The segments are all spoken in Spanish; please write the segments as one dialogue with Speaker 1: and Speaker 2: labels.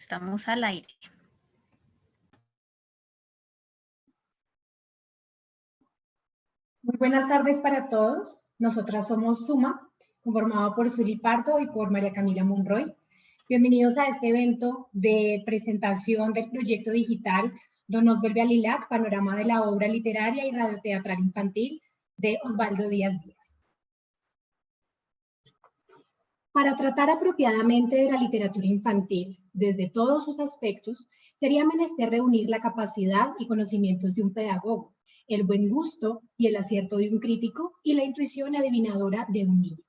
Speaker 1: Estamos al aire.
Speaker 2: Muy buenas tardes para todos. Nosotras somos Suma, conformado por Zuli Pardo y por María Camila Monroy. Bienvenidos a este evento de presentación del proyecto digital Donos vuelve a Lilac, panorama de la obra literaria y radioteatral infantil de Osvaldo Díaz Díaz. Para tratar apropiadamente de la literatura infantil, desde todos sus aspectos, sería menester reunir la capacidad y conocimientos de un pedagogo, el buen gusto y el acierto de un crítico y la intuición adivinadora de un niño.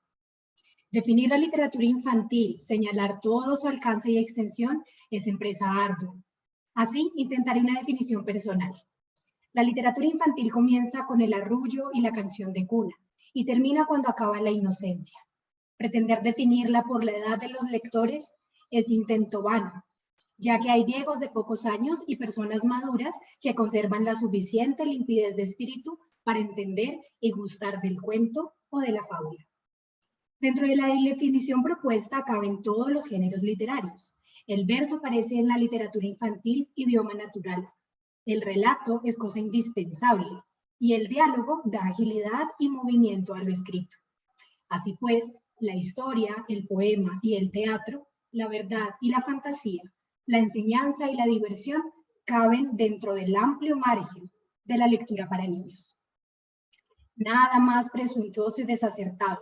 Speaker 2: Definir la literatura infantil, señalar todo su alcance y extensión es empresa ardua. Así, intentaré una definición personal. La literatura infantil comienza con el arrullo y la canción de cuna y termina cuando acaba la inocencia. Pretender definirla por la edad de los lectores es intento vano, ya que hay viejos de pocos años y personas maduras que conservan la suficiente limpidez de espíritu para entender y gustar del cuento o de la fábula. Dentro de la definición propuesta caben todos los géneros literarios. El verso aparece en la literatura infantil idioma natural. El relato es cosa indispensable y el diálogo da agilidad y movimiento a lo escrito. Así pues, la historia, el poema y el teatro, la verdad y la fantasía, la enseñanza y la diversión caben dentro del amplio margen de la lectura para niños. Nada más presuntuoso y desacertado,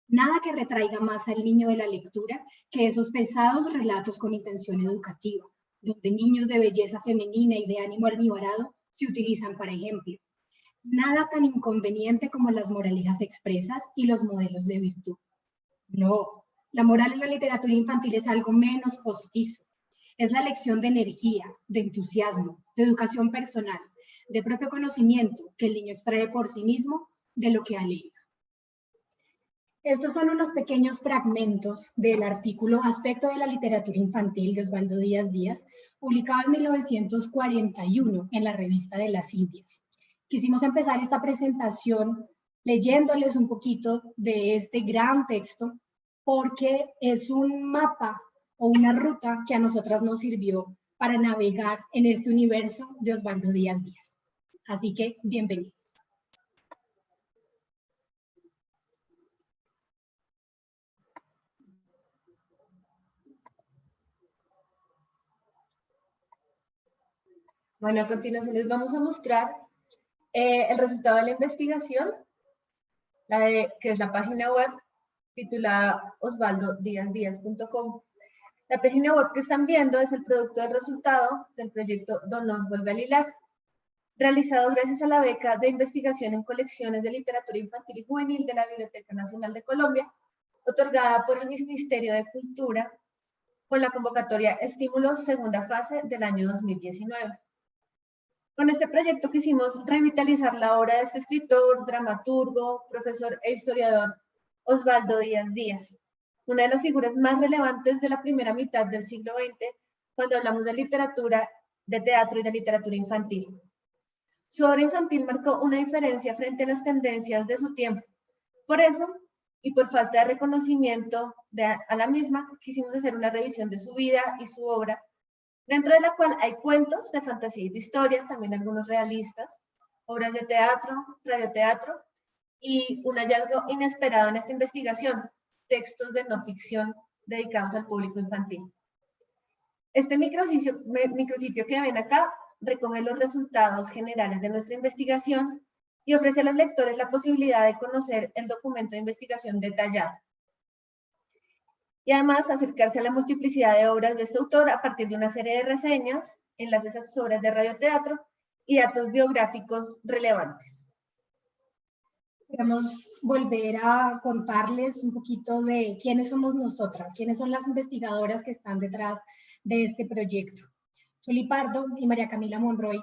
Speaker 2: nada que retraiga más al niño de la lectura que esos pesados relatos con intención educativa, donde niños de belleza femenina y de ánimo almibarado se utilizan para ejemplo. Nada tan inconveniente como las moralejas expresas y los modelos de virtud. No, la moral en la literatura infantil es algo menos postizo. Es la lección de energía, de entusiasmo, de educación personal, de propio conocimiento que el niño extrae por sí mismo de lo que ha leído. Estos son unos pequeños fragmentos del artículo Aspecto de la literatura infantil de Osvaldo Díaz Díaz, publicado en 1941 en la revista de las Indias. Quisimos empezar esta presentación leyéndoles un poquito de este gran texto porque es un mapa o una ruta que a nosotras nos sirvió para navegar en este universo de Osvaldo Díaz Díaz. Así que, bienvenidos.
Speaker 3: Bueno, a continuación les vamos a mostrar el resultado de la investigación, que es la página web titulada osvaldodiazdiaz.com. La página web que están viendo es el producto del resultado del proyecto Donos vuelve a Lilac, realizado gracias a la beca de investigación en colecciones de literatura infantil y juvenil de la Biblioteca Nacional de Colombia, otorgada por el Ministerio de Cultura con la convocatoria Estímulos segunda fase del año 2019. Con este proyecto quisimos revitalizar la obra de este escritor, dramaturgo, profesor e historiador Osvaldo Díaz Díaz, una de las figuras más relevantes de la primera mitad del siglo XX cuando hablamos de literatura, de teatro y de literatura infantil. Su obra infantil marcó una diferencia frente a las tendencias de su tiempo. Por eso, y por falta de reconocimiento a la misma, quisimos hacer una revisión de su vida y su obra, dentro de la cual hay cuentos de fantasía y de historia, también algunos realistas, obras de teatro, radioteatro, y un hallazgo inesperado en esta investigación, textos de no ficción dedicados al público infantil. Este micrositio que ven acá recoge los resultados generales de nuestra investigación y ofrece a los lectores la posibilidad de conocer el documento de investigación detallado. Y además acercarse a la multiplicidad de obras de este autor a partir de una serie de reseñas, enlaces a sus obras de radioteatro y datos biográficos relevantes.
Speaker 2: Queremos volver a contarles un poquito de quiénes somos nosotras, quiénes son las investigadoras que están detrás de este proyecto. Zuli Pardo y María Camila Monroy,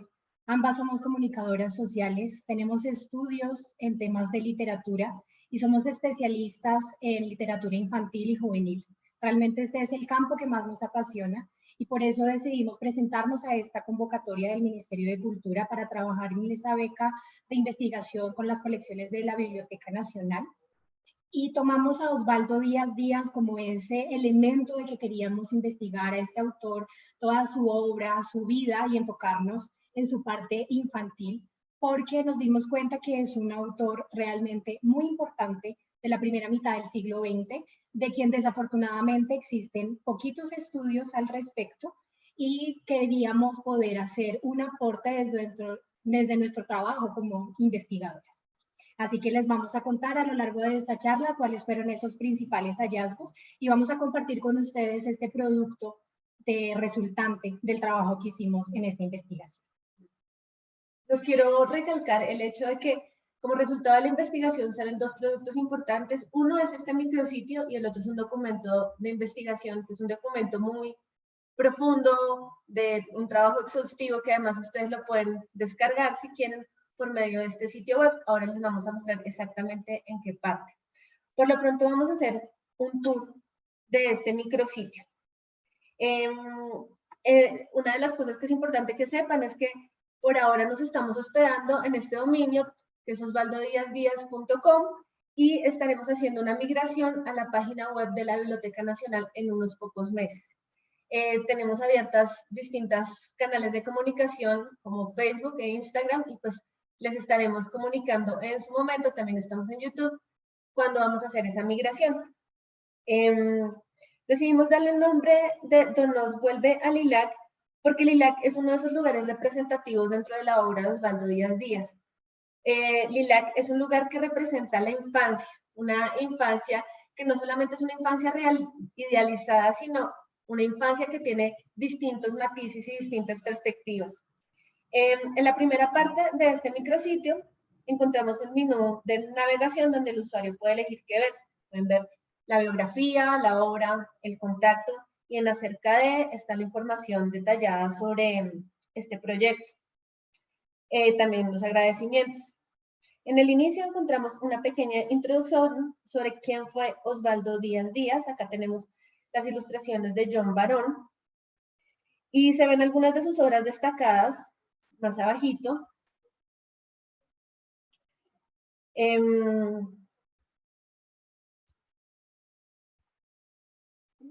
Speaker 2: ambas somos comunicadoras sociales, tenemos estudios en temas de literatura y somos especialistas en literatura infantil y juvenil. Realmente este es el campo que más nos apasiona y por eso decidimos presentarnos a esta convocatoria del Ministerio de Cultura para trabajar en esa beca de investigación con las colecciones de la Biblioteca Nacional. y tomamos a Osvaldo Díaz Díaz como ese elemento de que queríamos investigar a este autor, toda su obra, su vida y enfocarnos en su parte infantil, porque nos dimos cuenta que es un autor realmente muy importante de la primera mitad del siglo XX, de quien desafortunadamente existen poquitos estudios al respecto y queríamos poder hacer un aporte desde nuestro trabajo como investigadoras. Así que les vamos a contar a lo largo de esta charla cuáles fueron esos principales hallazgos y vamos a compartir con ustedes este producto resultante del trabajo que hicimos en esta investigación.
Speaker 3: Yo quiero recalcar el hecho de que como resultado de la investigación salen dos productos importantes. Uno es este micrositio y el otro es un documento de investigación, que es un documento muy profundo, de un trabajo exhaustivo que además ustedes lo pueden descargar si quieren por medio de este sitio web. Ahora les vamos a mostrar exactamente en qué parte. Por lo pronto vamos a hacer un tour de este micrositio. Una de las cosas que es importante que sepan es que por ahora nos estamos hospedando en este dominio, que es osvaldodiazdiaz.com, y estaremos haciendo una migración a la página web de la Biblioteca Nacional en unos pocos meses. Tenemos abiertas distintas canales de comunicación como Facebook e Instagram, y pues les estaremos comunicando en su momento. También estamos en YouTube cuando vamos a hacer esa migración. Decidimos darle el nombre de Nos vuelve a Lilac, porque Lilac es uno de esos lugares representativos dentro de la obra de Osvaldo Díaz Díaz. Lilac es un lugar que representa la infancia, una infancia que no solamente es una infancia real, idealizada, sino una infancia que tiene distintos matices y distintas perspectivas. En la primera parte de este micrositio encontramos el menú de navegación donde el usuario puede elegir qué ver. Pueden ver la biografía, la obra, el contacto, y en acerca de está la información detallada sobre este proyecto. También los agradecimientos. En el inicio encontramos una pequeña introducción sobre quién fue Osvaldo Díaz Díaz. Acá tenemos las ilustraciones de John Barón y se ven algunas de sus obras destacadas más abajito.
Speaker 2: En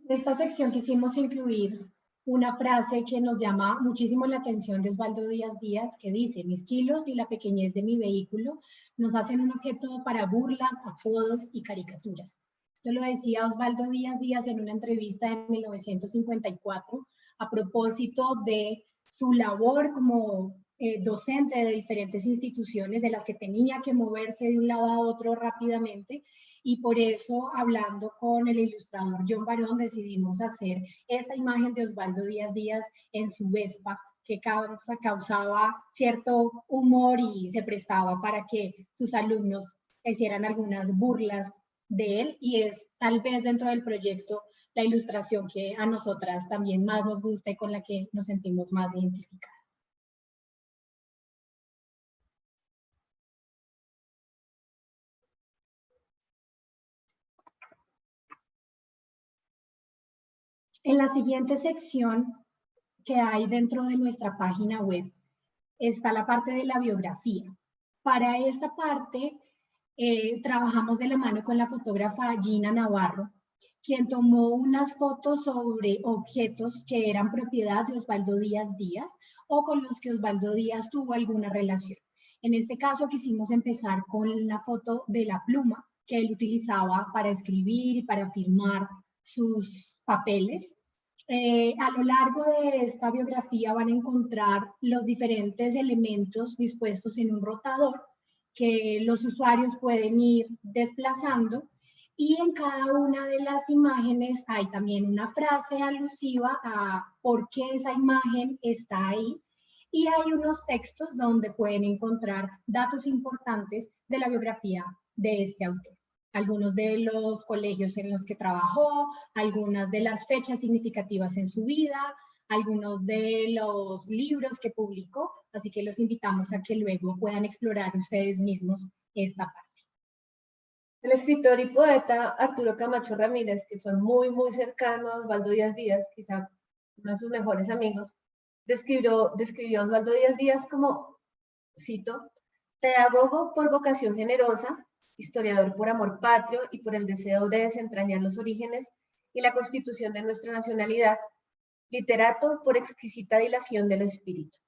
Speaker 2: esta sección quisimos incluir una frase que nos llama muchísimo la atención de Osvaldo Díaz Díaz, que dice: mis kilos y la pequeñez de mi vehículo nos hacen un objeto para burlas, apodos y caricaturas. Esto lo decía Osvaldo Díaz Díaz en una entrevista en 1954 a propósito de su labor como docente de diferentes instituciones de las que tenía que moverse de un lado a otro rápidamente, y por eso, hablando con el ilustrador John Barón, decidimos hacer esta imagen de Osvaldo Díaz Díaz en su Vespa, que causaba cierto humor y se prestaba para que sus alumnos hicieran algunas burlas de él, y es tal vez dentro del proyecto la ilustración que a nosotras también más nos gusta y con la que nos sentimos más identificadas. En la siguiente sección que hay dentro de nuestra página web está la parte de la biografía. Para esta parte trabajamos de la mano con la fotógrafa Gina Navarro, quien tomó unas fotos sobre objetos que eran propiedad de Osvaldo Díaz Díaz o con los que Osvaldo Díaz tuvo alguna relación. En este caso quisimos empezar con la foto de la pluma que él utilizaba para escribir y para firmar sus papeles. A lo largo de esta biografía van a encontrar los diferentes elementos dispuestos en un rotador que los usuarios pueden ir desplazando, y en cada una de las imágenes hay también una frase alusiva a por qué esa imagen está ahí, y hay unos textos donde pueden encontrar datos importantes de la biografía de este autor. Algunos de los colegios en los que trabajó, algunas de las fechas significativas en su vida, algunos de los libros que publicó, así que los invitamos a que luego puedan explorar ustedes mismos esta parte.
Speaker 3: El escritor y poeta Arturo Camacho Ramírez, que fue muy cercano a Osvaldo Díaz Díaz, quizá uno de sus mejores amigos, describió a Osvaldo Díaz Díaz como, cito, pedagogo por vocación generosa historiador por amor patrio y por el deseo de desentrañar los orígenes y la constitución de nuestra nacionalidad, literato por exquisita dilación del espíritu.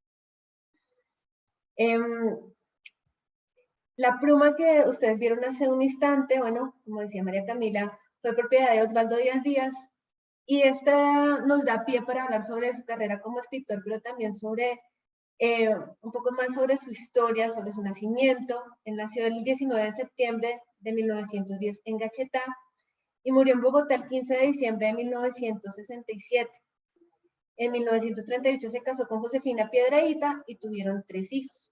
Speaker 3: La pluma que ustedes vieron hace un instante, bueno, como decía María Camila, fue propiedad de Osvaldo Díaz Díaz, y esta nos da pie para hablar sobre su carrera como escritor, pero también sobre un poco más sobre su historia, sobre su nacimiento. Él nació el 19 de septiembre de 1910 en Gachetá y murió en Bogotá el 15 de diciembre de 1967. En 1938 se casó con Josefina Piedrahíta y tuvieron 3 hijos.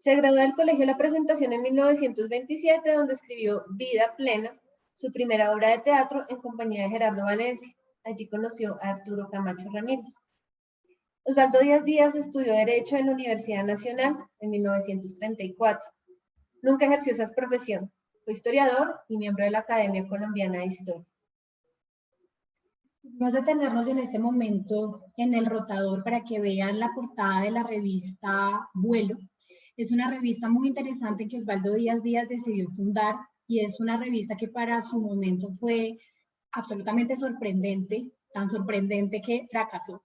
Speaker 3: Se graduó del Colegio La Presentación en 1927, donde escribió Vida Plena, su primera obra de teatro en compañía de Gerardo Valencia. Allí conoció a Arturo Camacho Ramírez. Osvaldo Díaz Díaz estudió Derecho en la Universidad Nacional en 1934. Nunca ejerció esa profesión. Fue historiador y miembro de la Academia Colombiana de Historia.
Speaker 2: Vamos a detenernos en este momento en el rotador para que vean la portada de la revista Vuelo. Es una revista muy interesante que Osvaldo Díaz Díaz decidió fundar y es una revista que para su momento fue absolutamente sorprendente, tan sorprendente que fracasó.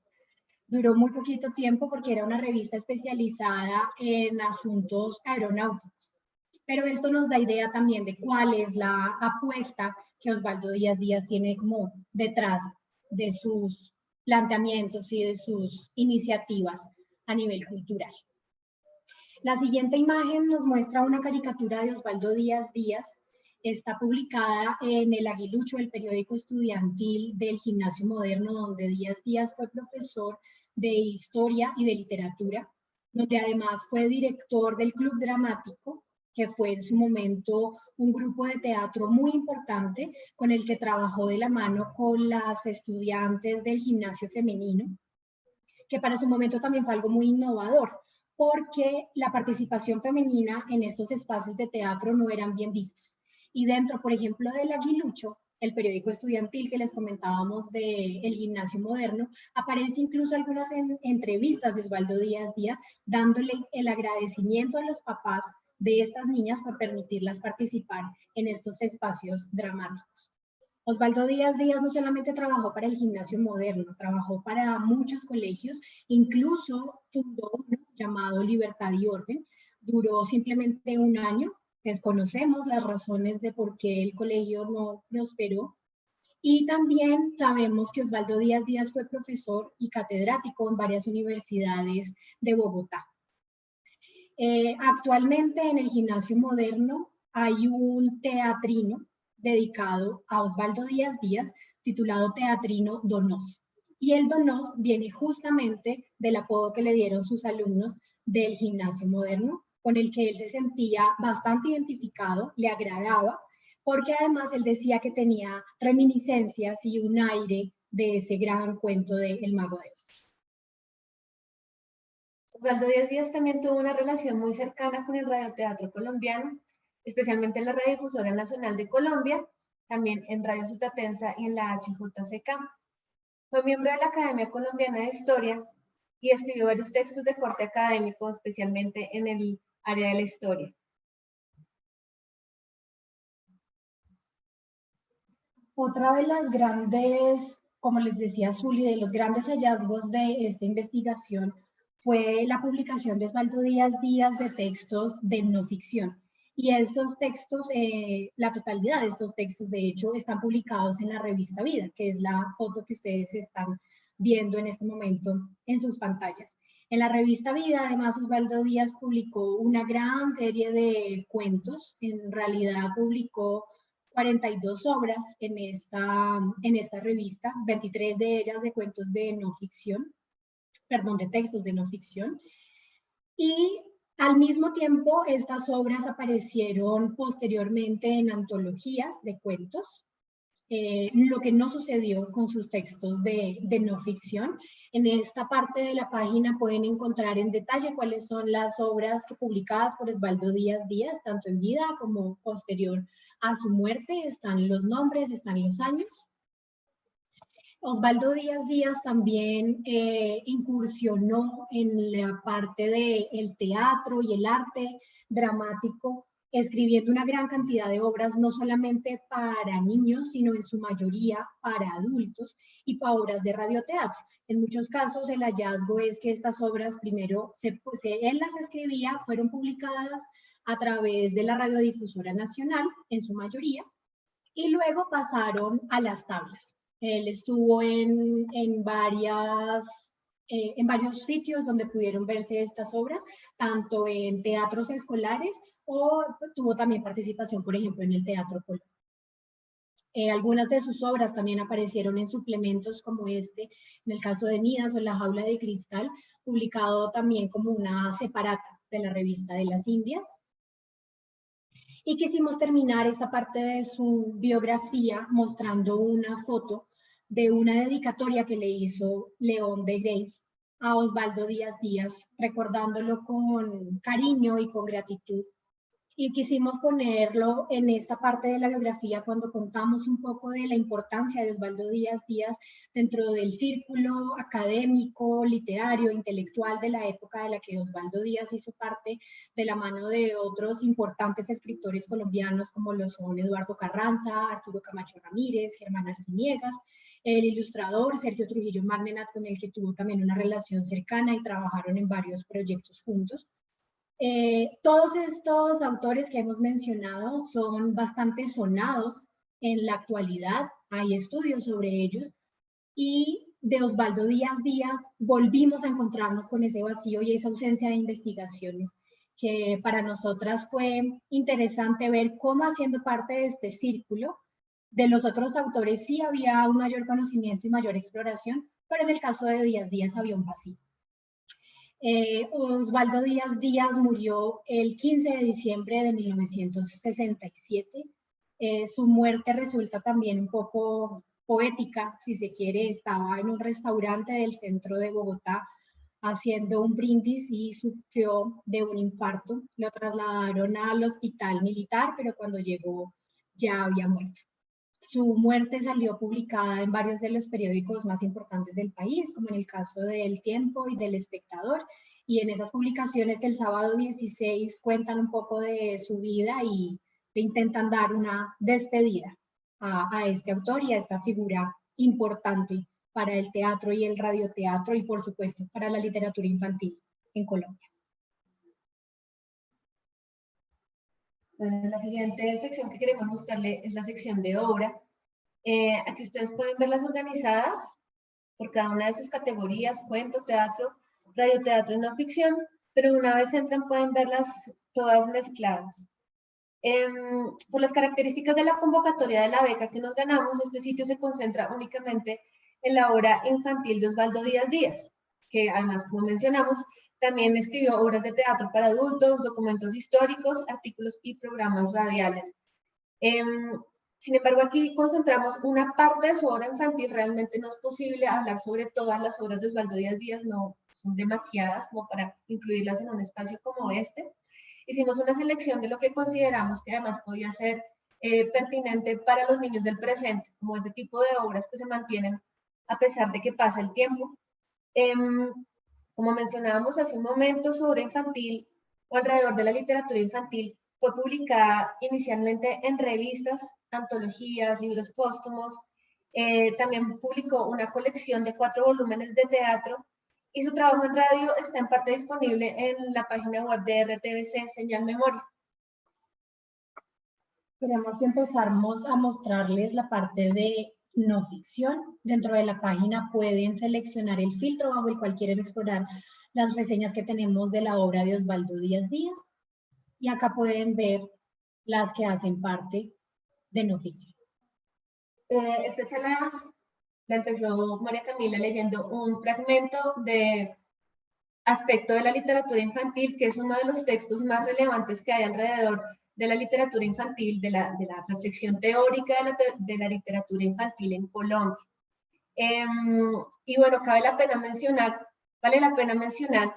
Speaker 2: Duró muy poquito tiempo porque era una revista especializada en asuntos aeronáuticos. Pero esto nos da idea también de cuál es la apuesta que Osvaldo Díaz Díaz tiene como detrás de sus planteamientos y de sus iniciativas a nivel cultural. La siguiente imagen nos muestra una caricatura de Osvaldo Díaz Díaz. Está publicada en El Aguilucho, el periódico estudiantil del Gimnasio Moderno, donde Díaz Díaz fue profesor de Historia y de Literatura, donde además fue director del Club Dramático, que fue en su momento un grupo de teatro muy importante con el que trabajó de la mano con las estudiantes del gimnasio femenino, que para su momento también fue algo muy innovador, porque la participación femenina en estos espacios de teatro no eran bien vistos. Y dentro, por ejemplo, del Aguilucho, el periódico estudiantil que les comentábamos del Gimnasio Moderno, aparece incluso algunas entrevistas de Osvaldo Díaz Díaz dándole el agradecimiento a los papás de estas niñas por permitirlas participar en estos espacios dramáticos. Osvaldo Díaz Díaz no solamente trabajó para el Gimnasio Moderno, trabajó para muchos colegios, incluso fundó uno llamado Libertad y Orden. Duró simplemente un año, desconocemos las razones de por qué el colegio no prosperó. Y también sabemos que Osvaldo Díaz Díaz fue profesor y catedrático en varias universidades de Bogotá. Actualmente en el Gimnasio Moderno hay un teatrino dedicado a Osvaldo Díaz Díaz, titulado Teatrino Donoso. Y el Donos viene justamente del apodo que le dieron sus alumnos del Gimnasio Moderno, con el que él se sentía bastante identificado, le agradaba, porque además él decía que tenía reminiscencias y un aire de ese gran cuento de El Mago de Oz.
Speaker 3: Osvaldo Díaz Díaz también tuvo una relación muy cercana con el radioteatro colombiano, especialmente en la Radiodifusora Nacional de Colombia, también en Radio Sutatensa y en la HJCK. Fue miembro de la Academia Colombiana de Historia y escribió varios textos de corte académico, especialmente en el área de la historia.
Speaker 2: Otra de las grandes, como les decía Zuli, de los grandes hallazgos de esta investigación fue la publicación de Osvaldo Díaz Díaz de textos de no ficción. Y estos textos, la totalidad de estos textos, de hecho, están publicados en la revista Vida, que es la foto que ustedes están viendo en este momento en sus pantallas. En la revista Vida, además, Osvaldo Díaz publicó una gran serie de cuentos. En realidad publicó 42 obras en esta revista, 23 de ellas de cuentos de no ficción, perdón, de textos de no ficción. Y al mismo tiempo, estas obras aparecieron posteriormente en antologías de cuentos, lo que no sucedió con sus textos de no ficción. En esta parte de la página pueden encontrar en detalle cuáles son las obras publicadas por Osvaldo Díaz Díaz, tanto en vida como posterior a su muerte. Están los nombres, están los años. Osvaldo Díaz Díaz también incursionó en la parte del teatro y el arte dramático, escribiendo una gran cantidad de obras, no solamente para niños, sino en su mayoría para adultos y para obras de radioteatro. En muchos casos el hallazgo es que estas obras primero él las escribía, fueron publicadas a través de la Radiodifusora Nacional, en su mayoría, y luego pasaron a las tablas. Él estuvo en varios sitios donde pudieron verse estas obras, tanto en teatros escolares o tuvo también participación, por ejemplo, en el Teatro Colón. Algunas de sus obras también aparecieron en suplementos como este, en el caso de Midas o La Jaula de Cristal, publicado también como una separata de la Revista de las Indias. Y quisimos terminar esta parte de su biografía mostrando una foto de una dedicatoria que le hizo León de Grave a Osvaldo Díaz Díaz, recordándolo con cariño y con gratitud. Y quisimos ponerlo en esta parte de la biografía cuando contamos un poco de la importancia de Osvaldo Díaz Díaz dentro del círculo académico, literario, intelectual de la época de la que Osvaldo Díaz hizo parte, de la mano de otros importantes escritores colombianos como lo son Eduardo Carranza, Arturo Camacho Ramírez, Germán Arciniegas, el ilustrador Sergio Trujillo Magnenat, con el que tuvo también una relación cercana y trabajaron en varios proyectos juntos. Todos estos autores que hemos mencionado son bastante sonados en la actualidad, hay estudios sobre ellos, y de Osvaldo Díaz Díaz volvimos a encontrarnos con ese vacío y esa ausencia de investigaciones, que para nosotras fue interesante ver cómo, haciendo parte de este círculo, de los otros autores sí había un mayor conocimiento y mayor exploración, pero en el caso de Díaz Díaz había un vacío. Osvaldo Díaz Díaz murió el 15 de diciembre de 1967. Su muerte resulta también un poco poética, si se quiere. Estaba en un restaurante del centro de Bogotá haciendo un brindis y sufrió de un infarto. Lo trasladaron al hospital militar, pero cuando llegó ya había muerto. Su muerte salió publicada en varios de los periódicos más importantes del país, como en el caso de El Tiempo y del Espectador, y en esas publicaciones del sábado 16 cuentan un poco de su vida y le intentan dar una despedida a este autor y a esta figura importante para el teatro y el radioteatro y, por supuesto, para la literatura infantil en Colombia.
Speaker 3: Bueno, la siguiente sección que queremos mostrarle es la sección de obra. Aquí ustedes pueden verlas organizadas por cada una de sus categorías: cuento, teatro, radioteatro y no ficción, pero una vez entran pueden verlas todas mezcladas. Por las características de la convocatoria de la beca que nos ganamos, este sitio se concentra únicamente en la obra infantil de Osvaldo Díaz Díaz, que además, como mencionamos, también escribió obras de teatro para adultos, documentos históricos, artículos y programas radiales. Sin embargo, aquí concentramos una parte de su obra infantil. Realmente no es posible hablar sobre todas las obras de Osvaldo Díaz Díaz, no son demasiadas como para incluirlas en un espacio como este. Hicimos una selección de lo que consideramos que además podía ser pertinente para los niños del presente, como ese tipo de obras que se mantienen a pesar de que pasa el tiempo. Como mencionábamos hace un momento, su obra infantil o alrededor de la literatura infantil fue publicada inicialmente en revistas, antologías, libros póstumos. También publicó una colección de 4 volúmenes de teatro y su trabajo en radio está en parte disponible en la página web de RTBC, Señal Memoria.
Speaker 2: Queremos empezar a mostrarles la parte de no ficción. Dentro de la página pueden seleccionar el filtro bajo el cual quieren explorar las reseñas que tenemos de la obra de Osvaldo Díaz Díaz. Y acá pueden ver las que hacen parte de no ficción.
Speaker 3: Esta charla la empezó María Camila leyendo un fragmento de Aspecto de la literatura infantil, que es uno de los textos más relevantes que hay alrededor de la literatura infantil, de la reflexión teórica de la literatura infantil en Colombia. Y bueno, vale la pena mencionar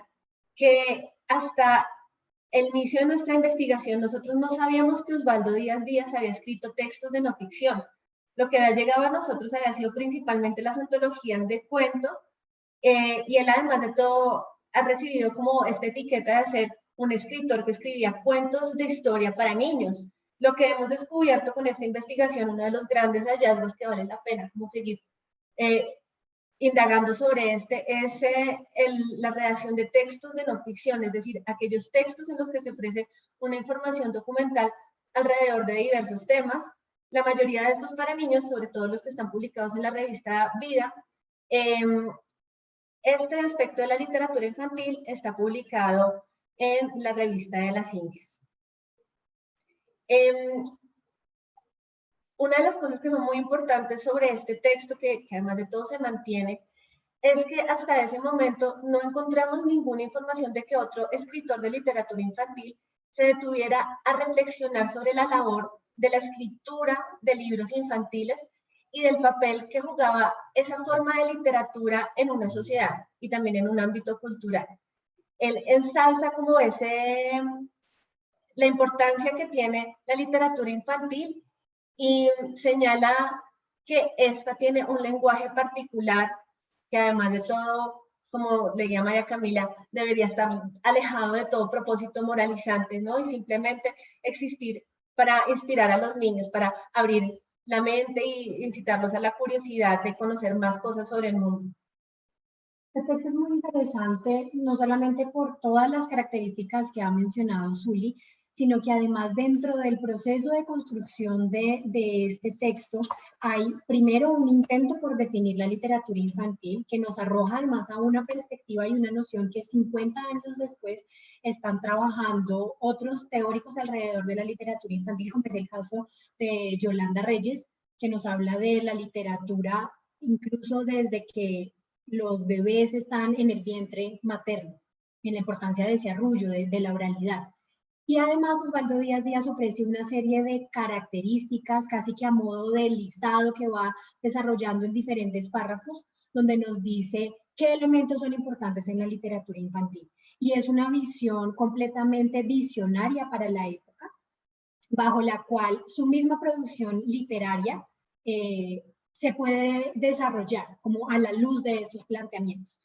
Speaker 3: que hasta el inicio de nuestra investigación nosotros no sabíamos que Osvaldo Díaz Díaz había escrito textos de no ficción. Lo que había llegado a nosotros había sido principalmente las antologías de cuento, y él además de todo ha recibido como esta etiqueta de ser un escritor que escribía cuentos de historia para niños. Lo que hemos descubierto con esta investigación, uno de los grandes hallazgos que vale la pena como seguir indagando sobre es la redacción de textos de no ficción, es decir, aquellos textos en los que se ofrece una información documental alrededor de diversos temas. La mayoría de estos para niños, sobre todo los que están publicados en la revista Vida. Este aspecto de la literatura infantil está publicado en la revista de las Indies. Una de las cosas que son muy importantes sobre este texto, que además de todo se mantiene, es que hasta ese momento no encontramos ninguna información de que otro escritor de literatura infantil se detuviera a reflexionar sobre la labor de la escritura de libros infantiles y del papel que jugaba esa forma de literatura en una sociedad y también en un ámbito cultural. Él ensalza como la importancia que tiene la literatura infantil y señala que esta tiene un lenguaje particular que además de todo, como leía María Camila, debería estar alejado de todo propósito moralizante, ¿no? Y simplemente existir para inspirar a los niños, para abrir la mente y incitarlos a la curiosidad de conocer más cosas sobre el mundo.
Speaker 2: Este texto es muy interesante, no solamente por todas las características que ha mencionado Zuli, sino que además dentro del proceso de construcción de este texto hay primero un intento por definir la literatura infantil que nos arroja además a una perspectiva y una noción que 50 años después están trabajando otros teóricos alrededor de la literatura infantil, como es el caso de Yolanda Reyes, que nos habla de la literatura incluso desde que los bebés están en el vientre materno, en la importancia de ese arrullo, de la oralidad. Y además Osvaldo Díaz Díaz ofrece una serie de características, casi que a modo de listado que va desarrollando en diferentes párrafos, donde nos dice qué elementos son importantes en la literatura infantil. Y es una visión completamente visionaria para la época, bajo la cual su misma producción literaria se puede desarrollar como a la luz de estos planteamientos.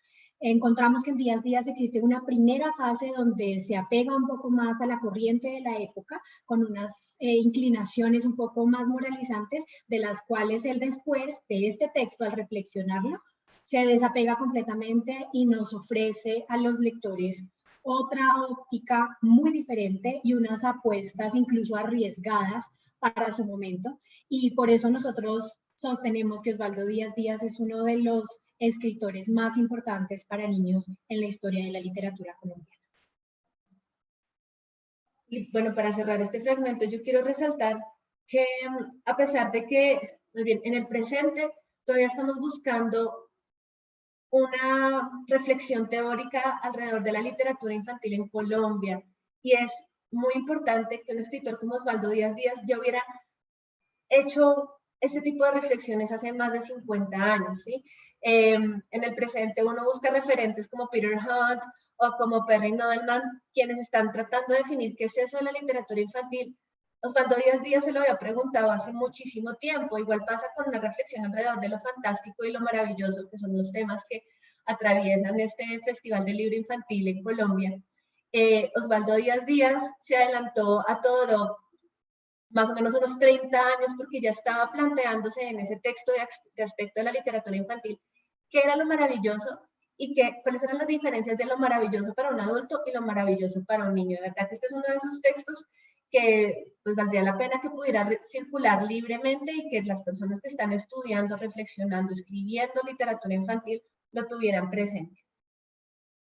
Speaker 2: Encontramos que en Díaz Díaz existe una primera fase donde se apega un poco más a la corriente de la época, con unas inclinaciones un poco más moralizantes, de las cuales él después de este texto, al reflexionarlo, se desapega completamente y nos ofrece a los lectores otra óptica muy diferente y unas apuestas incluso arriesgadas para su momento. Y por eso nosotros sostenemos que Osvaldo Díaz Díaz es uno de los escritores más importantes para niños en la historia de la literatura colombiana.
Speaker 3: Y bueno, para cerrar este fragmento, yo quiero resaltar que a pesar de que en el presente todavía estamos buscando una reflexión teórica alrededor de la literatura infantil en Colombia, y es muy importante que un escritor como Osvaldo Díaz Díaz ya hubiera hecho este tipo de reflexiones hace más de 50 años, ¿sí? En el presente uno busca referentes como Peter Hunt o como Perry Nodelman, quienes están tratando de definir qué es eso de la literatura infantil. Osvaldo Díaz Díaz se lo había preguntado hace muchísimo tiempo. Igual pasa con una reflexión alrededor de lo fantástico y lo maravilloso, que son los temas que atraviesan este Festival del Libro Infantil en Colombia. Osvaldo Díaz Díaz se adelantó a Todorov más o menos unos 30 años, porque ya estaba planteándose en ese texto de aspecto de la literatura infantil qué era lo maravilloso y cuáles eran las diferencias de lo maravilloso para un adulto y lo maravilloso para un niño. De verdad que este es uno de esos textos que pues valdría la pena que pudiera circular libremente y que las personas que están estudiando, reflexionando, escribiendo literatura infantil lo tuvieran presente.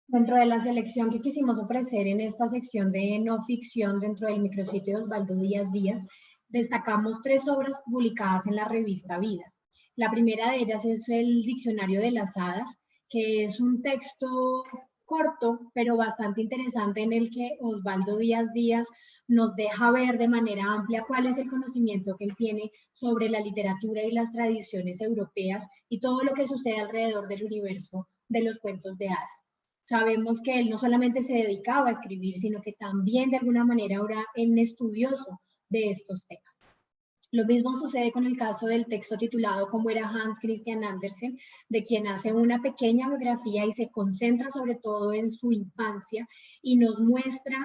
Speaker 2: Dentro de la selección que quisimos ofrecer en esta sección de no ficción dentro del micrositio de Osvaldo Díaz Díaz, destacamos 3 obras publicadas en la revista Vida. La primera de ellas es el Diccionario de las Hadas, que es un texto corto, pero bastante interesante, en el que Osvaldo Díaz Díaz nos deja ver de manera amplia cuál es el conocimiento que él tiene sobre la literatura y las tradiciones europeas y todo lo que sucede alrededor del universo de los cuentos de hadas. Sabemos que él no solamente se dedicaba a escribir, sino que también de alguna manera era un estudioso de estos temas. Lo mismo sucede con el caso del texto titulado Cómo era Hans Christian Andersen, de quien hace una pequeña biografía y se concentra sobre todo en su infancia y nos muestra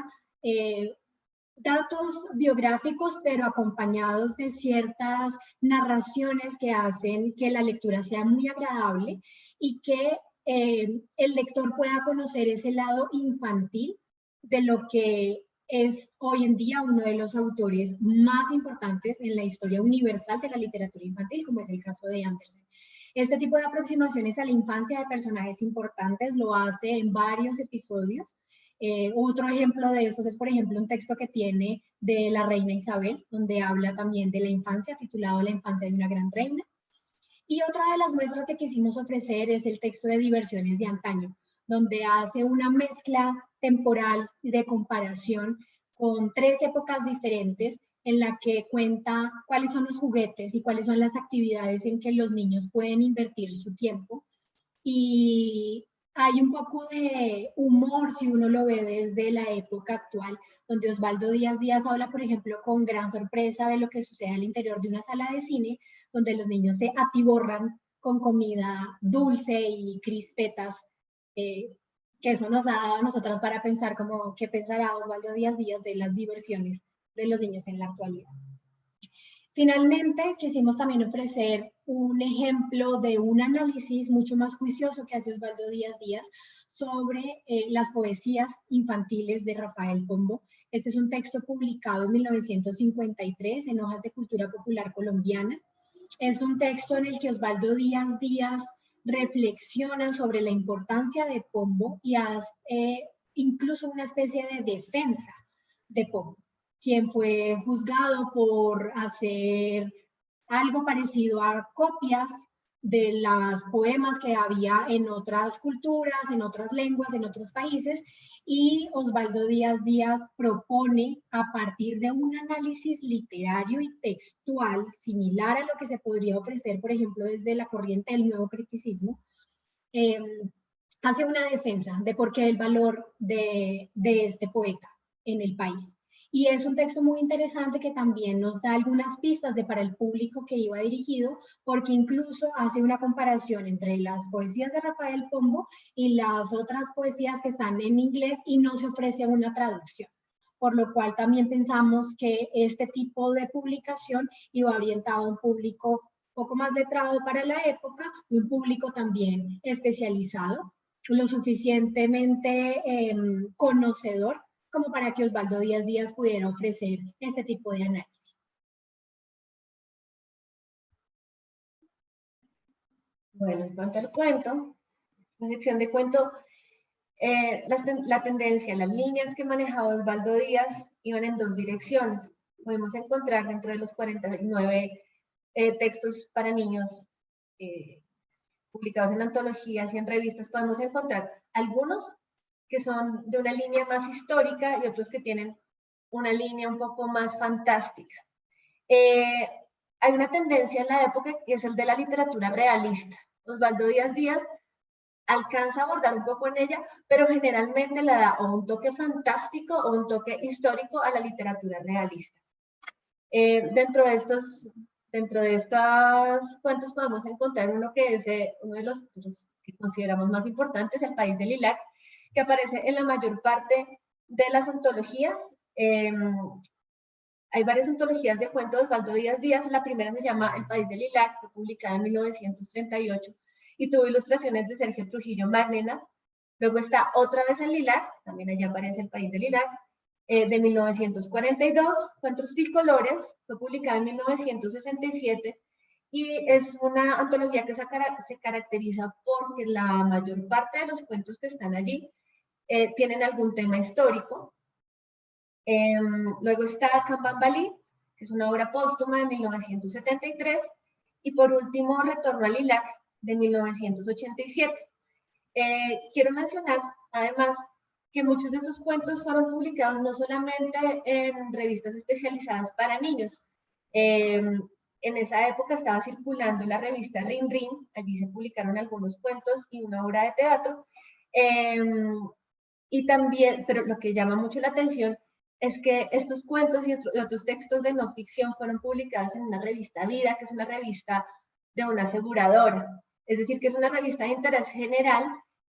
Speaker 2: datos biográficos, pero acompañados de ciertas narraciones que hacen que la lectura sea muy agradable y que el lector pueda conocer ese lado infantil de lo que es hoy en día uno de los autores más importantes en la historia universal de la literatura infantil, como es el caso de Andersen. Este tipo de aproximaciones a la infancia de personajes importantes lo hace en varios episodios. Otro ejemplo de estos es, por ejemplo, un texto que tiene de la reina Isabel, donde habla también de la infancia, titulado La infancia de una gran reina. Y otra de las muestras que quisimos ofrecer es el texto de Diversiones de antaño, donde hace una mezcla temporal de comparación con 3 épocas diferentes en la que cuenta cuáles son los juguetes y cuáles son las actividades en que los niños pueden invertir su tiempo. Y hay un poco de humor si uno lo ve desde la época actual, donde Osvaldo Díaz Díaz habla, por ejemplo, con gran sorpresa de lo que sucede al interior de una sala de cine, donde los niños se atiborran con comida dulce y crispetas, que eso nos ha dado a nosotras para pensar como qué pensará Osvaldo Díaz Díaz de las diversiones de los niños en la actualidad. Finalmente, quisimos también ofrecer un ejemplo de un análisis mucho más juicioso que hace Osvaldo Díaz Díaz sobre las poesías infantiles de Rafael Pombo. Este es un texto publicado en 1953 en Hojas de Cultura Popular Colombiana. Es un texto en el que Osvaldo Díaz Díaz reflexiona sobre la importancia de Pombo y hace incluso una especie de defensa de Pombo, quien fue juzgado por hacer algo parecido a copias de los poemas que había en otras culturas, en otras lenguas, en otros países, y Osvaldo Díaz Díaz propone, a partir de un análisis literario y textual similar a lo que se podría ofrecer, por ejemplo, desde la corriente del nuevo criticismo, hace una defensa de por qué el valor de este poeta en el país. Y es un texto muy interesante que también nos da algunas pistas de para el público que iba dirigido, porque incluso hace una comparación entre las poesías de Rafael Pombo y las otras poesías que están en inglés y no se ofrece una traducción. Por lo cual también pensamos que este tipo de publicación iba orientado a un público poco más letrado para la época y un público también especializado, lo suficientemente conocedor como para que Osvaldo Díaz Díaz pudiera ofrecer este tipo de análisis.
Speaker 3: Bueno, en cuanto al cuento, la sección de cuento, la tendencia, las líneas que manejaba Osvaldo Díaz iban en 2 direcciones. Podemos encontrar dentro de los 49 textos para niños publicados en antologías y en revistas, podemos encontrar algunos que son de una línea más histórica y otros que tienen una línea un poco más fantástica. Hay una tendencia en la época que es el de la literatura realista. Osvaldo Díaz Díaz alcanza a abordar un poco en ella, pero generalmente le da o un toque fantástico o un toque histórico a la literatura realista. Dentro de estos cuentos podemos encontrar uno que es uno de los que consideramos más importantes, El País de Lilac, que aparece en la mayor parte de las antologías. Hay varias antologías de cuentos de Osvaldo Díaz Díaz. La primera se llama El País de Lilac, fue publicada en 1938 y tuvo ilustraciones de Sergio Trujillo Magnena. Luego está Otra vez en Lilac, también allí aparece El País de Lilac, de 1942, Cuentos Tricolores, fue publicada en 1967 y es una antología que se caracteriza porque la mayor parte de los cuentos que están allí tienen algún tema histórico. Luego está Cambambalí, que es una obra póstuma de 1973, y por último Retorno a Lilac, de 1987. Quiero mencionar, además, que muchos de esos cuentos fueron publicados no solamente en revistas especializadas para niños. En esa época estaba circulando la revista Rin Rin, allí se publicaron algunos cuentos y una obra de teatro. Y también, pero lo que llama mucho la atención es que estos cuentos y otros textos de no ficción fueron publicados en una revista Vida, que es una revista de una aseguradora. Es decir, que es una revista de interés general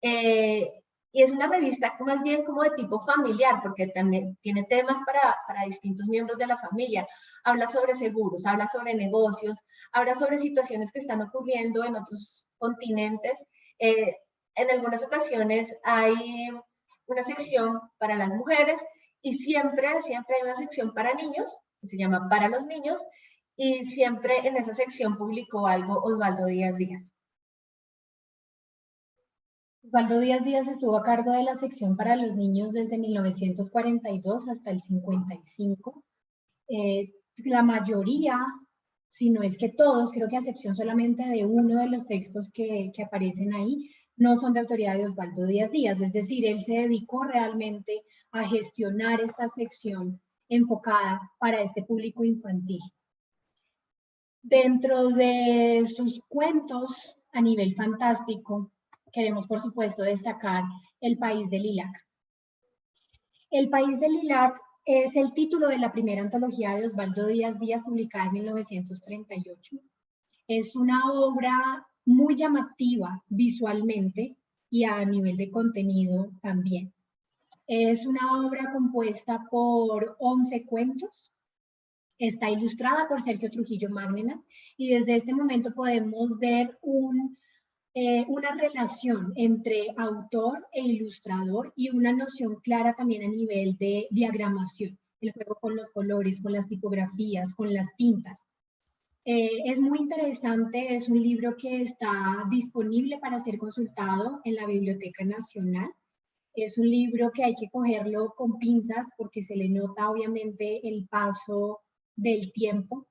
Speaker 3: y es una revista más bien como de tipo familiar, porque también tiene temas para distintos miembros de la familia. Habla sobre seguros, habla sobre negocios, habla sobre situaciones que están ocurriendo en otros continentes. En algunas ocasiones hay una sección para las mujeres y siempre hay una sección para niños, que se llama Para los Niños, y siempre en esa sección publicó algo Osvaldo Díaz Díaz.
Speaker 2: Osvaldo Díaz Díaz estuvo a cargo de la sección para los niños desde 1942 hasta el 55. La mayoría, si no es que todos, creo que a excepción solamente de uno de los textos que aparecen ahí, no son de autoría de Osvaldo Díaz Díaz, es decir, él se dedicó realmente a gestionar esta sección enfocada para este público infantil. Dentro de sus cuentos a nivel fantástico, queremos por supuesto destacar El País de Lilac. El País de Lilac es el título de la primera antología de Osvaldo Díaz Díaz publicada en 1938. Es una obra muy llamativa visualmente y a nivel de contenido también. Es una obra compuesta por 11 cuentos. Está ilustrada por Sergio Trujillo Magnena y desde este momento podemos ver una relación entre autor e ilustrador y una noción clara también a nivel de diagramación, el juego con los colores, con las tipografías, con las tintas. Es muy interesante, es un libro que está disponible para ser consultado en la Biblioteca Nacional. Es un libro que hay que cogerlo con pinzas porque se le nota obviamente el paso del tiempo,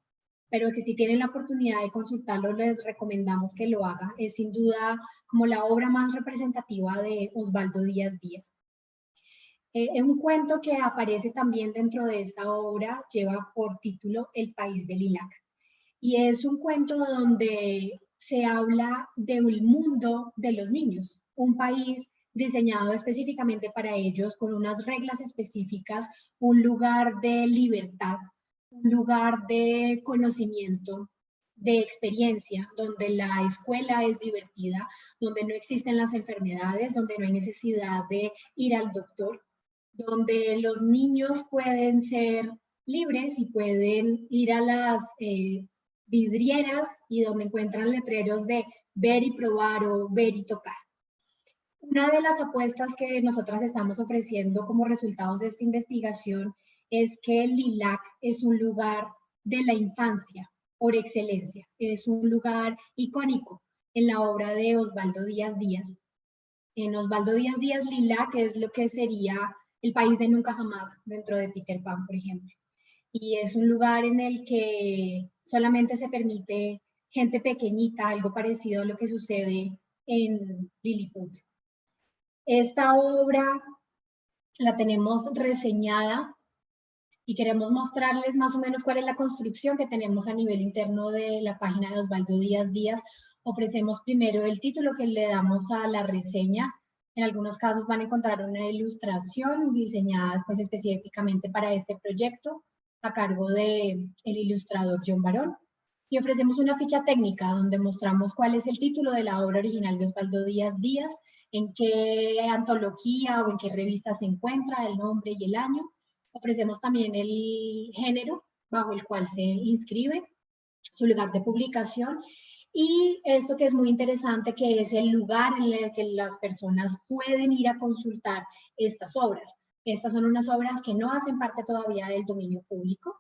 Speaker 2: pero que si tienen la oportunidad de consultarlo les recomendamos que lo hagan. Es sin duda como la obra más representativa de Osvaldo Díaz Díaz. Es un cuento que aparece también dentro de esta obra, lleva por título El País de Lilac. Y es un cuento donde se habla del mundo de los niños, un país diseñado específicamente para ellos, con unas reglas específicas, un lugar de libertad, un lugar de conocimiento, de experiencia, donde la escuela es divertida, donde no existen las enfermedades, donde no hay necesidad de ir al doctor, donde los niños pueden ser libres y pueden ir a las vidrieras y donde encuentran letreros de ver y probar o ver y tocar. Una de las apuestas que nosotras estamos ofreciendo como resultados de esta investigación es que el Lilac es un lugar de la infancia por excelencia, es un lugar icónico en la obra de Osvaldo Díaz Díaz. En Osvaldo Díaz Díaz, Lilac es lo que sería el país de nunca jamás dentro de Peter Pan, por ejemplo. Y es un lugar en el que solamente se permite gente pequeñita, algo parecido a lo que sucede en Lilliput. Esta obra la tenemos reseñada y queremos mostrarles más o menos cuál es la construcción que tenemos a nivel interno de la página de Osvaldo Díaz Díaz. Ofrecemos primero el título que le damos a la reseña. En algunos casos van a encontrar una ilustración diseñada pues específicamente para este proyecto a cargo del ilustrador John Barón. Y ofrecemos una ficha técnica donde mostramos cuál es el título de la obra original de Osvaldo Díaz Díaz, en qué antología o en qué revista se encuentra, el nombre y el año. Ofrecemos también el género bajo el cual se inscribe, su lugar de publicación y esto que es muy interesante, que es el lugar en el que las personas pueden ir a consultar estas obras. Estas son unas obras que no hacen parte todavía del dominio público,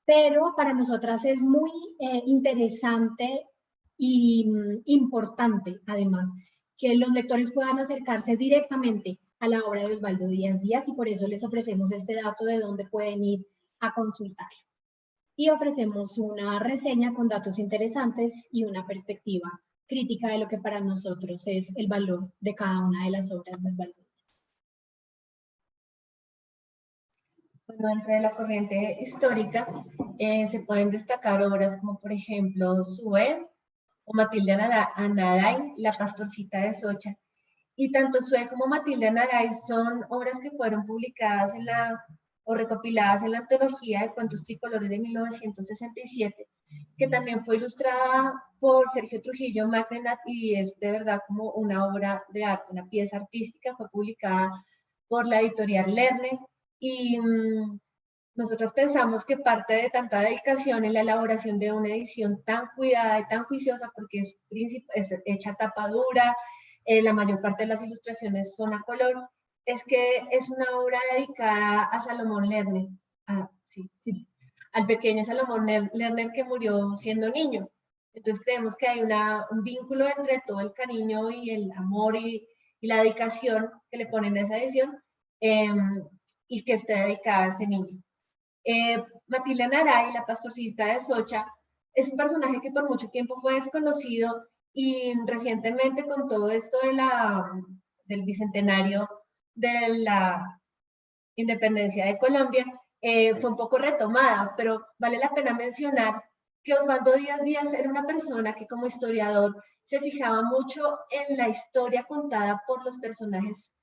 Speaker 2: pero para nosotras es muy interesante y importante, además, que los lectores puedan acercarse directamente a la obra de Osvaldo Díaz Díaz y por eso les ofrecemos este dato de dónde pueden ir a consultarlo. Y ofrecemos una reseña con datos interesantes y una perspectiva crítica de lo que para nosotros es el valor de cada una de las obras de Osvaldo Díaz.
Speaker 3: Bueno, dentro de la corriente histórica se pueden destacar obras como por ejemplo Sue o Matilde Anaray, La Pastorcita de Socha. Y tanto Sue como Matilde Anaray son obras que fueron publicadas en la o recopiladas en la antología de cuentos tricolores de 1967, que también fue ilustrada por Sergio Trujillo Magnenat y es de verdad como una obra de arte, una pieza artística. Fue publicada por la editorial Lerner y nosotros pensamos que parte de tanta dedicación en la elaboración de una edición tan cuidada y tan juiciosa, porque es hecha tapa dura, la mayor parte de las ilustraciones son a color, es que es una obra dedicada a Salomón Lerner, al pequeño Salomón Lerner que murió siendo niño. Entonces creemos que hay un vínculo entre todo el cariño y el amor y la dedicación que le ponen a esa edición y que esté dedicada a este niño. Matilde Naray, la pastorcita de Socha, es un personaje que por mucho tiempo fue desconocido y recientemente con todo esto del bicentenario de la independencia de Colombia, fue un poco retomada, pero vale la pena mencionar que Osvaldo Díaz Díaz era una persona que como historiador se fijaba mucho en la historia contada por los personajes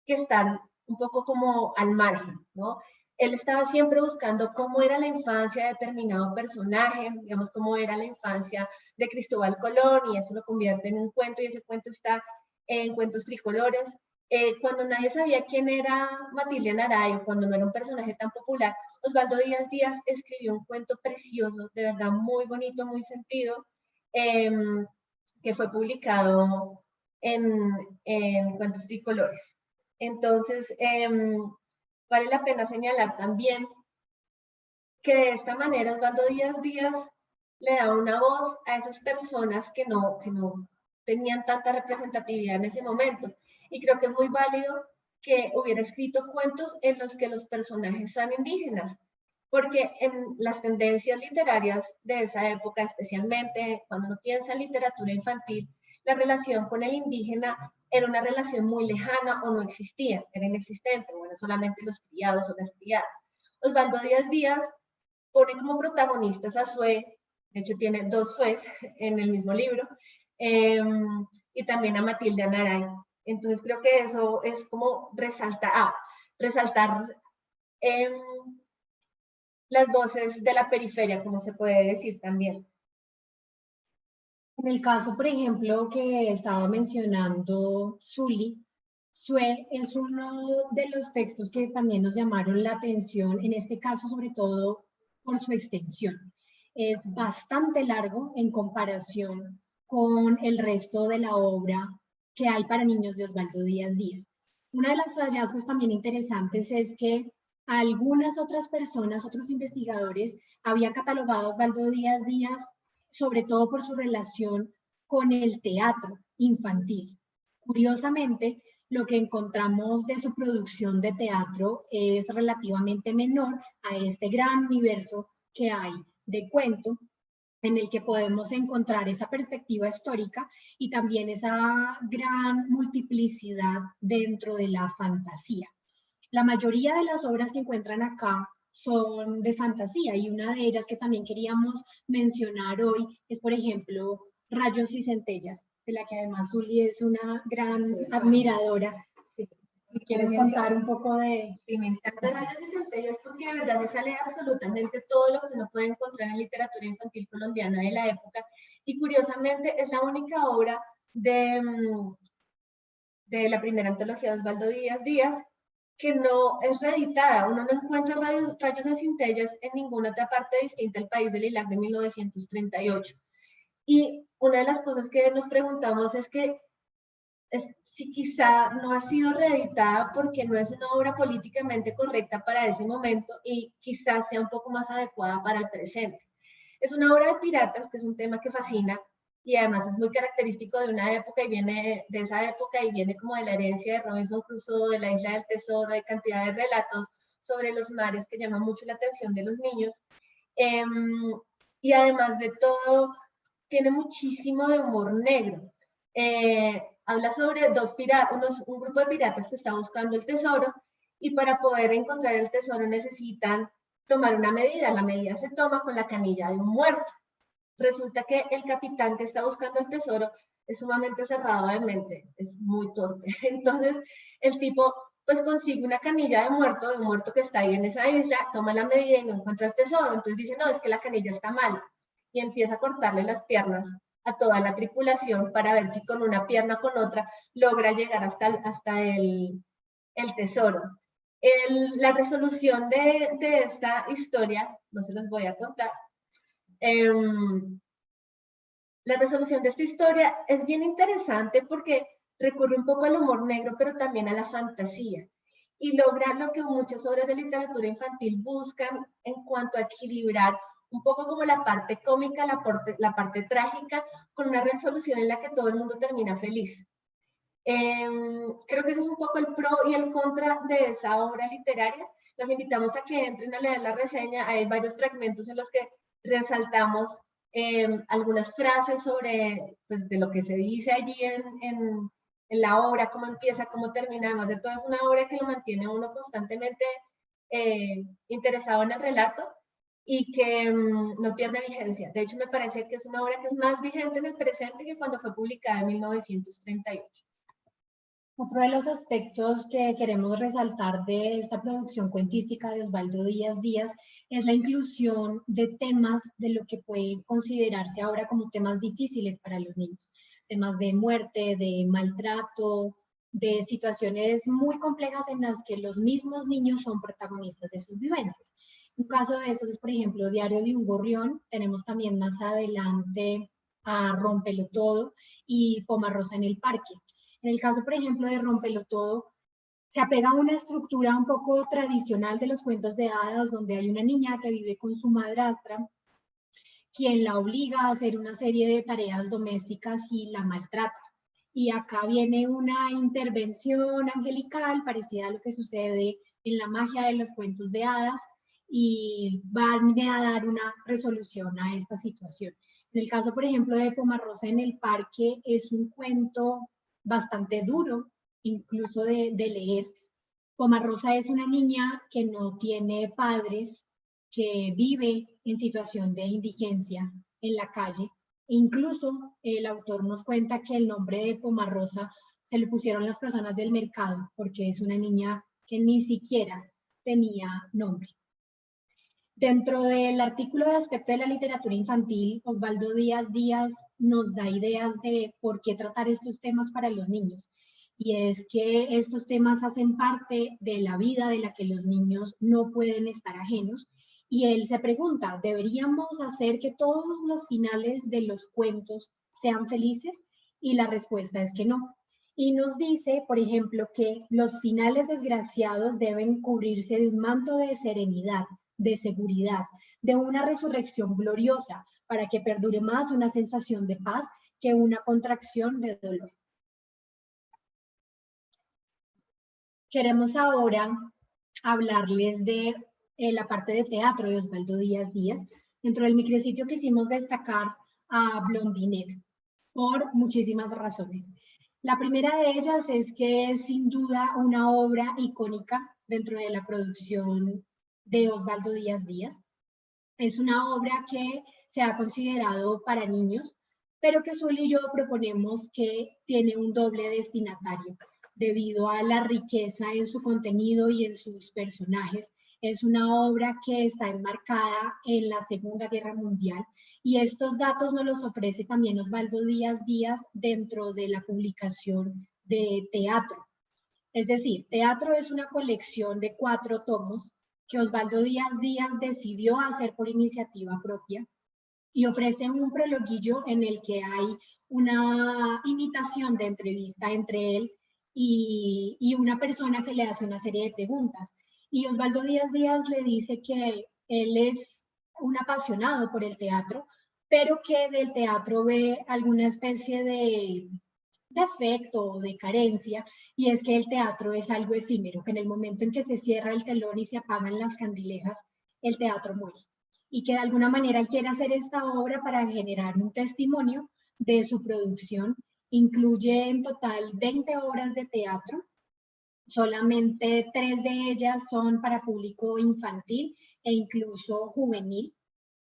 Speaker 3: que están un poco como al margen, ¿no? Él estaba siempre buscando cómo era la infancia de determinado personaje, digamos, cómo era la infancia de Cristóbal Colón, y eso lo convierte en un cuento, y ese cuento está en Cuentos Tricolores. Cuando nadie sabía quién era Matilde Naray, o cuando no era un personaje tan popular, Osvaldo Díaz Díaz escribió un cuento precioso, de verdad muy bonito, muy sentido, que fue publicado en Cuentos Tricolores. Entonces, vale la pena señalar también que de esta manera Osvaldo Díaz Díaz le da una voz a esas personas que no tenían tanta representatividad en ese momento. Y creo que es muy válido que hubiera escrito cuentos en los que los personajes sean indígenas, porque en las tendencias literarias de esa época, especialmente cuando uno piensa en literatura infantil, la relación con el indígena era una relación muy lejana o no existía, era inexistente, o eran solamente los criados o las criadas. Osvaldo Díaz Díaz pone como protagonistas a Sue, de hecho tiene 2 Sues en el mismo libro, y también a Matilde Naray. Entonces creo que eso es como resaltar las voces de la periferia, como se puede decir también.
Speaker 2: En el caso, por ejemplo, que estaba mencionando Sue es uno de los textos que también nos llamaron la atención, en este caso sobre todo por su extensión. Es bastante largo en comparación con el resto de la obra que hay para niños de Osvaldo Díaz Díaz. Uno de los hallazgos también interesantes es que algunas otras personas, otros investigadores, habían catalogado a Osvaldo Díaz Díaz sobre todo por su relación con el teatro infantil. Curiosamente, lo que encontramos de su producción de teatro es relativamente menor a este gran universo que hay de cuento, en el que podemos encontrar esa perspectiva histórica y también esa gran multiplicidad dentro de la fantasía. La mayoría de las obras que encuentran acá son de fantasía y una de ellas que también queríamos mencionar hoy es, por ejemplo, Rayos y Centellas, de la que además Zuli es una gran admiradora. Sí. ¿Quieres contar un poco de...?
Speaker 3: Sí, me encanta Rayos y Centellas porque de verdad se sale absolutamente todo lo que uno puede encontrar en literatura infantil colombiana de la época, y curiosamente es la única obra de la primera antología de Osvaldo Díaz Díaz que no es reeditada. Uno no encuentra Rayos y Centellas en ninguna otra parte distinta al País del Lilac de 1938. Y una de las cosas que nos preguntamos es que si quizá no ha sido reeditada porque no es una obra políticamente correcta para ese momento y quizás sea un poco más adecuada para el presente. Es una obra de piratas, que es un tema que fascina, y además es muy característico de una época y viene de esa época y viene como de la herencia de Robinson Crusoe, de la Isla del Tesoro, de cantidad de relatos sobre los mares que llaman mucho la atención de los niños. Y además de todo, tiene muchísimo de humor negro. Habla sobre un grupo de piratas que está buscando el tesoro, y para poder encontrar el tesoro necesitan tomar una medida. La medida se toma con la canilla de un muerto. Resulta que el capitán que está buscando el tesoro es sumamente cerrado de mente, es muy torpe. Entonces, el tipo pues consigue una canilla de un muerto que está ahí en esa isla, toma la medida y no encuentra el tesoro. Entonces dice, no, es que la canilla está mal. Y empieza a cortarle las piernas a toda la tripulación para ver si con una pierna o con otra logra llegar hasta el tesoro. La resolución de esta historia, no se los voy a contar, la resolución de esta historia es bien interesante porque recurre un poco al humor negro, pero también a la fantasía. Y logra lo que muchas obras de literatura infantil buscan en cuanto a equilibrar un poco como la parte cómica, la parte trágica, con una resolución en la que todo el mundo termina feliz. Creo que ese es un poco el pro y el contra de esa obra literaria. Los invitamos a que entren a leer la reseña. Hay varios fragmentos en los que resaltamos algunas frases sobre pues, de lo que se dice allí en la obra, cómo empieza, cómo termina. Además de todo, es una obra que lo mantiene uno constantemente interesado en el relato y que no pierde vigencia. De hecho, me parece que es una obra que es más vigente en el presente que cuando fue publicada en 1938.
Speaker 2: Otro de los aspectos que queremos resaltar de esta producción cuentística de Osvaldo Díaz Díaz es la inclusión de temas de lo que puede considerarse ahora como temas difíciles para los niños. Temas de muerte, de maltrato, de situaciones muy complejas en las que los mismos niños son protagonistas de sus vivencias. Un caso de estos es, por ejemplo, Diario de un Gorrión. Tenemos también más adelante a Rómpelo Todo y Pomarrosa en el Parque. En el caso, por ejemplo, de Rómpelo Todo, se apega a una estructura un poco tradicional de los cuentos de hadas, donde hay una niña que vive con su madrastra, quien la obliga a hacer una serie de tareas domésticas y la maltrata. Y acá viene una intervención angelical parecida a lo que sucede en la magia de los cuentos de hadas y van a dar una resolución a esta situación. En el caso, por ejemplo, de Pomarrosa en el Parque, es un cuento bastante duro, incluso de leer. Pomarrosa es una niña que no tiene padres, que vive en situación de indigencia en la calle. E incluso el autor nos cuenta que el nombre de Pomarrosa se lo pusieron las personas del mercado porque es una niña que ni siquiera tenía nombre. Dentro del artículo de aspecto de la literatura infantil, Osvaldo Díaz Díaz nos da ideas de por qué tratar estos temas para los niños. Y es que estos temas hacen parte de la vida de la que los niños no pueden estar ajenos. Y él se pregunta, ¿deberíamos hacer que todos los finales de los cuentos sean felices? Y la respuesta es que no. Y nos dice, por ejemplo, que los finales desgraciados deben cubrirse de un manto de serenidad, de seguridad, de una resurrección gloriosa, para que perdure más una sensación de paz que una contracción de dolor. Queremos ahora hablarles de la parte de teatro de Osvaldo Díaz Díaz. Dentro del micrositio quisimos destacar a Blondinette por muchísimas razones. La primera de ellas es que es sin duda una obra icónica dentro de la producción de Osvaldo Díaz Díaz. Es una obra que se ha considerado para niños, pero que Zul y yo proponemos que tiene un doble destinatario debido a la riqueza en su contenido y en sus personajes. Es una obra que está enmarcada en la Segunda Guerra Mundial y estos datos nos los ofrece también Osvaldo Díaz Díaz dentro de la publicación de Teatro. Es decir, Teatro es una colección de 4 tomos que Osvaldo Díaz Díaz decidió hacer por iniciativa propia y ofrece un prologuillo en el que hay una imitación de entrevista entre él y una persona que le hace una serie de preguntas. Y Osvaldo Díaz Díaz le dice que él es un apasionado por el teatro, pero que del teatro ve alguna especie de defecto o de carencia, y es que el teatro es algo efímero, que en el momento en que se cierra el telón y se apagan las candilejas, el teatro muere. Y que de alguna manera él quiere hacer esta obra para generar un testimonio de su producción. Incluye en total 20 obras de teatro, solamente 3 de ellas son para público infantil e incluso juvenil.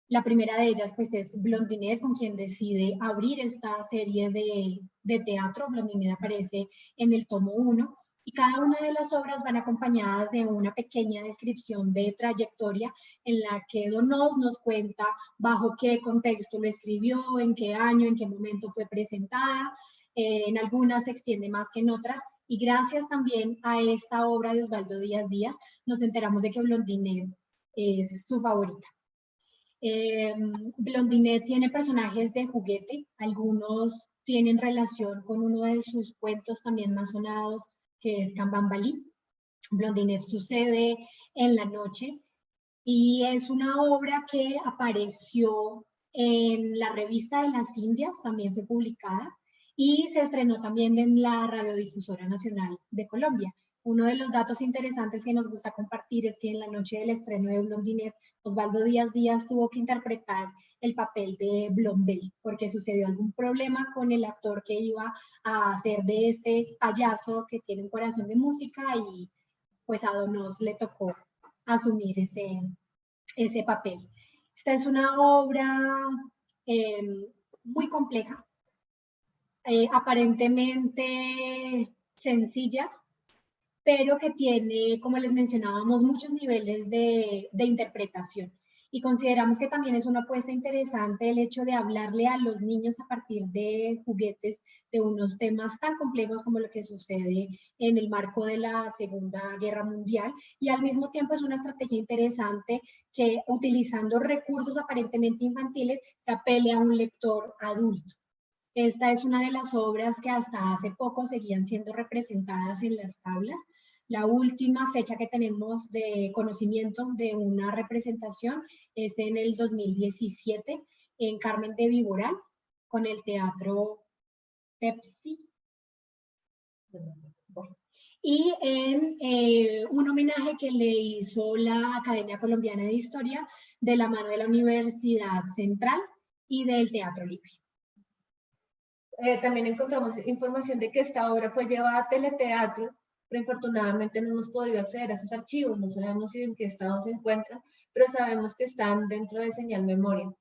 Speaker 2: La primera de ellas pues es Blondinette, con quien decide abrir esta serie de teatro. Blondinette aparece en el tomo 1 y cada una de las obras van acompañadas de una pequeña descripción de trayectoria en la que Donos nos cuenta bajo qué contexto lo escribió, en qué año, en qué momento fue presentada. En algunas se extiende más que en otras, y gracias también a esta obra de Osvaldo Díaz Díaz nos enteramos de que Blondinette es su favorita. Blondinette tiene personajes de juguete, algunos tienen relación con uno de sus cuentos también más sonados, que es Cambambalí. Blondinette sucede en la noche y es una obra que apareció en la revista de las Indias, también fue publicada, y se estrenó también en la Radiodifusora Nacional de Colombia. Uno de los datos interesantes que nos gusta compartir es que en la noche del estreno de Blondinette, Osvaldo Díaz Díaz tuvo que interpretar el papel de Blondel, porque sucedió algún problema con el actor que iba a hacer de este payaso que tiene un corazón de música, y pues a Donos le tocó asumir ese papel. Esta es una obra muy compleja, aparentemente sencilla, pero que tiene, como les mencionábamos, muchos niveles de interpretación. Y consideramos que también es una apuesta interesante el hecho de hablarle a los niños a partir de juguetes de unos temas tan complejos como lo que sucede en el marco de la Segunda Guerra Mundial, y al mismo tiempo es una estrategia interesante que, utilizando recursos aparentemente infantiles, se apele a un lector adulto. Esta es una de las obras que hasta hace poco seguían siendo representadas en las tablas. La última fecha que tenemos de conocimiento de una representación es en el 2017 en Carmen de Viboral con el Teatro Pepsi. Y en un homenaje que le hizo la Academia Colombiana de Historia de la mano de la Universidad Central y del Teatro Libre.
Speaker 3: También encontramos información de que esta obra fue llevada a Teleteatro, pero infortunadamente no hemos podido acceder a esos archivos, no sabemos en qué estado se encuentran, pero sabemos que están dentro de Señal Memoria.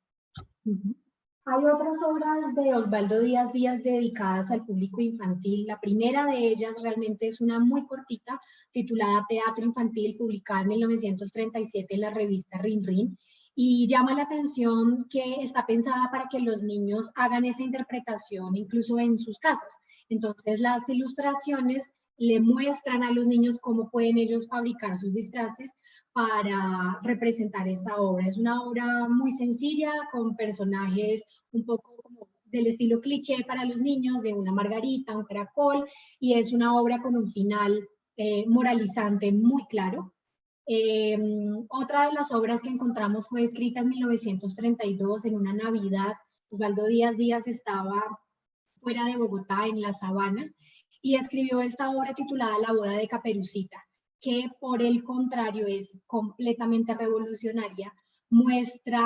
Speaker 2: Hay otras obras de Osvaldo Díaz Díaz dedicadas al público infantil. La primera de ellas realmente es una muy cortita, titulada Teatro Infantil, publicada en 1937 en la revista Rin Rin. Y llama la atención que está pensada para que los niños hagan esa interpretación incluso en sus casas. Entonces las ilustraciones le muestran a los niños cómo pueden ellos fabricar sus disfraces para representar esta obra. Es una obra muy sencilla, con personajes un poco como del estilo cliché para los niños, de una margarita, un caracol, y es una obra con un final moralizante muy claro. Otra de las obras que encontramos fue escrita en 1932, en una Navidad. Osvaldo Díaz Díaz estaba fuera de Bogotá, en la Sabana, y escribió esta obra titulada La boda de Caperucita, que por el contrario es completamente revolucionaria, muestra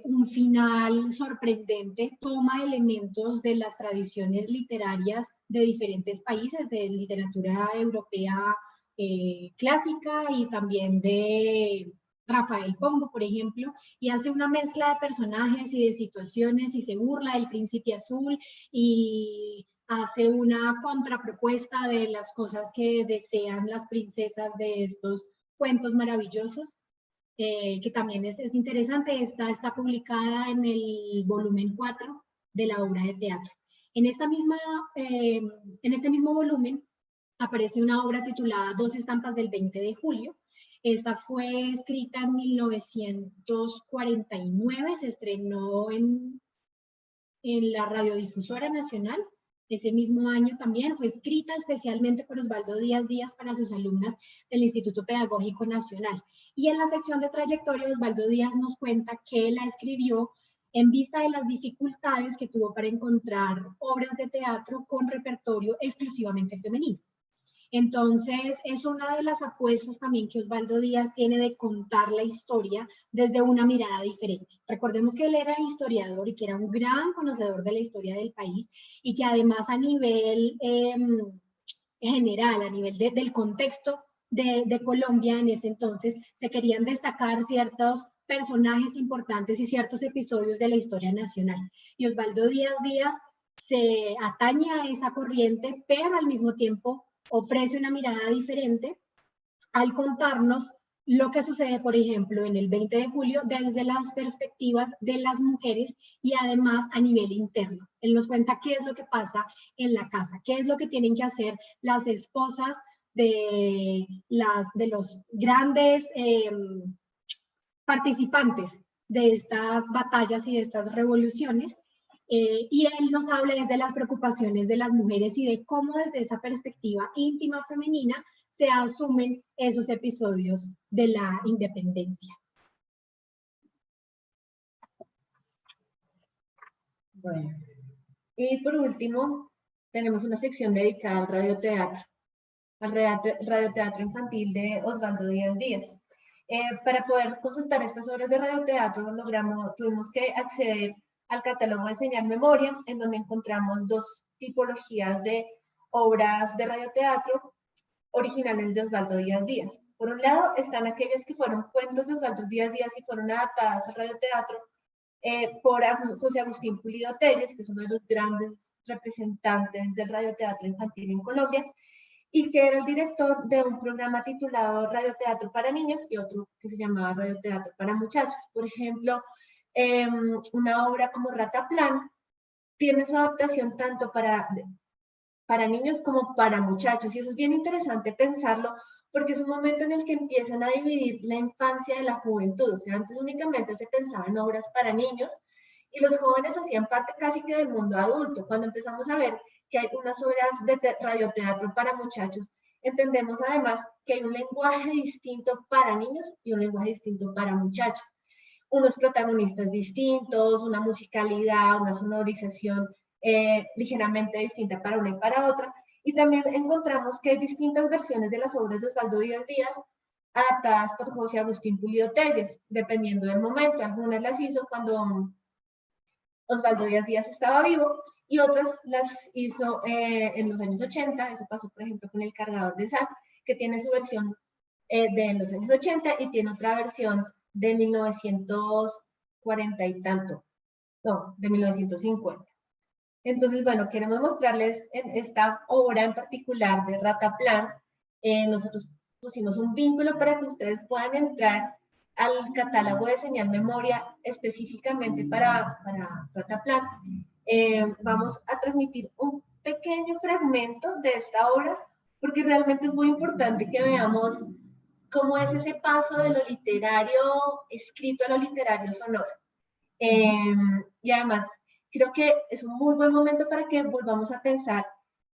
Speaker 2: un final sorprendente, toma elementos de las tradiciones literarias de diferentes países, de literatura europea clásica y también de Rafael Pombo, por ejemplo, y hace una mezcla de personajes y de situaciones y se burla del príncipe azul y hace una contrapropuesta de las cosas que desean las princesas de estos cuentos maravillosos, que también es interesante. Esta está publicada en el volumen 4 de la obra de teatro. En este mismo volumen aparece una obra titulada Dos estampas del 20 de julio. Esta fue escrita en 1949, se estrenó en la Radiodifusora Nacional. Ese mismo año también fue escrita especialmente por Osvaldo Díaz Díaz para sus alumnas del Instituto Pedagógico Nacional. Y en la sección de trayectoria, Osvaldo Díaz nos cuenta que la escribió en vista de las dificultades que tuvo para encontrar obras de teatro con repertorio exclusivamente femenino. Entonces, es una de las apuestas también que Osvaldo Díaz tiene de contar la historia desde una mirada diferente. Recordemos que él era historiador y que era un gran conocedor de la historia del país, y que además a nivel general, a nivel del contexto de Colombia en ese entonces, se querían destacar ciertos personajes importantes y ciertos episodios de la historia nacional. Y Osvaldo Díaz Díaz se atañe a esa corriente, pero al mismo tiempo ofrece una mirada diferente al contarnos lo que sucede, por ejemplo, en el 20 de julio desde las perspectivas de las mujeres y además a nivel interno. Él nos cuenta qué es lo que pasa en la casa, qué es lo que tienen que hacer las esposas de los grandes participantes de estas batallas y de estas revoluciones. Y él nos habla desde las preocupaciones de las mujeres y de cómo desde esa perspectiva íntima femenina se asumen esos episodios de la independencia.
Speaker 3: Bueno, y por último, tenemos una sección dedicada al radioteatro infantil de Osvaldo Díaz Díaz. Para poder consultar estas obras de radioteatro, tuvimos que acceder al catálogo de Señal Memoria, en donde encontramos dos tipologías de obras de radioteatro originales de Osvaldo Díaz Díaz. Por un lado, están aquellas que fueron cuentos de Osvaldo Díaz Díaz y fueron adaptadas al radioteatro por José Agustín Pulido Telles, que es uno de los grandes representantes del radioteatro infantil en Colombia, y que era el director de un programa titulado Radioteatro para Niños y otro que se llamaba Radioteatro para Muchachos. Por ejemplo, una obra como Rataplan tiene su adaptación tanto para niños como para muchachos, y eso es bien interesante pensarlo, porque es un momento en el que empiezan a dividir la infancia de la juventud. O sea, antes únicamente se pensaba en obras para niños, y los jóvenes hacían parte casi que del mundo adulto. Cuando empezamos a ver que hay unas obras de radioteatro para muchachos, entendemos además que hay un lenguaje distinto para niños y un lenguaje distinto para muchachos. Unos protagonistas distintos, una musicalidad, una sonorización ligeramente distinta para una y para otra. Y también encontramos que hay distintas versiones de las obras de Osvaldo Díaz Díaz adaptadas por José Agustín Pulido Telles, dependiendo del momento. Algunas las hizo cuando Osvaldo Díaz Díaz estaba vivo y otras las hizo en los años 80. Eso pasó, por ejemplo, con El Cargador de Sal, que tiene su versión de los años 80 y tiene otra versión de 1940 y tanto, no, de 1950. Entonces, bueno, queremos mostrarles en esta obra en particular de Rataplan. Nosotros pusimos un vínculo para que ustedes puedan entrar al catálogo de Señal Memoria específicamente para Rataplan. Vamos a transmitir un pequeño fragmento de esta obra, porque realmente es muy importante que veamos cómo es ese paso de lo literario escrito a lo literario sonoro. Y además, creo que es un muy buen momento para que volvamos a pensar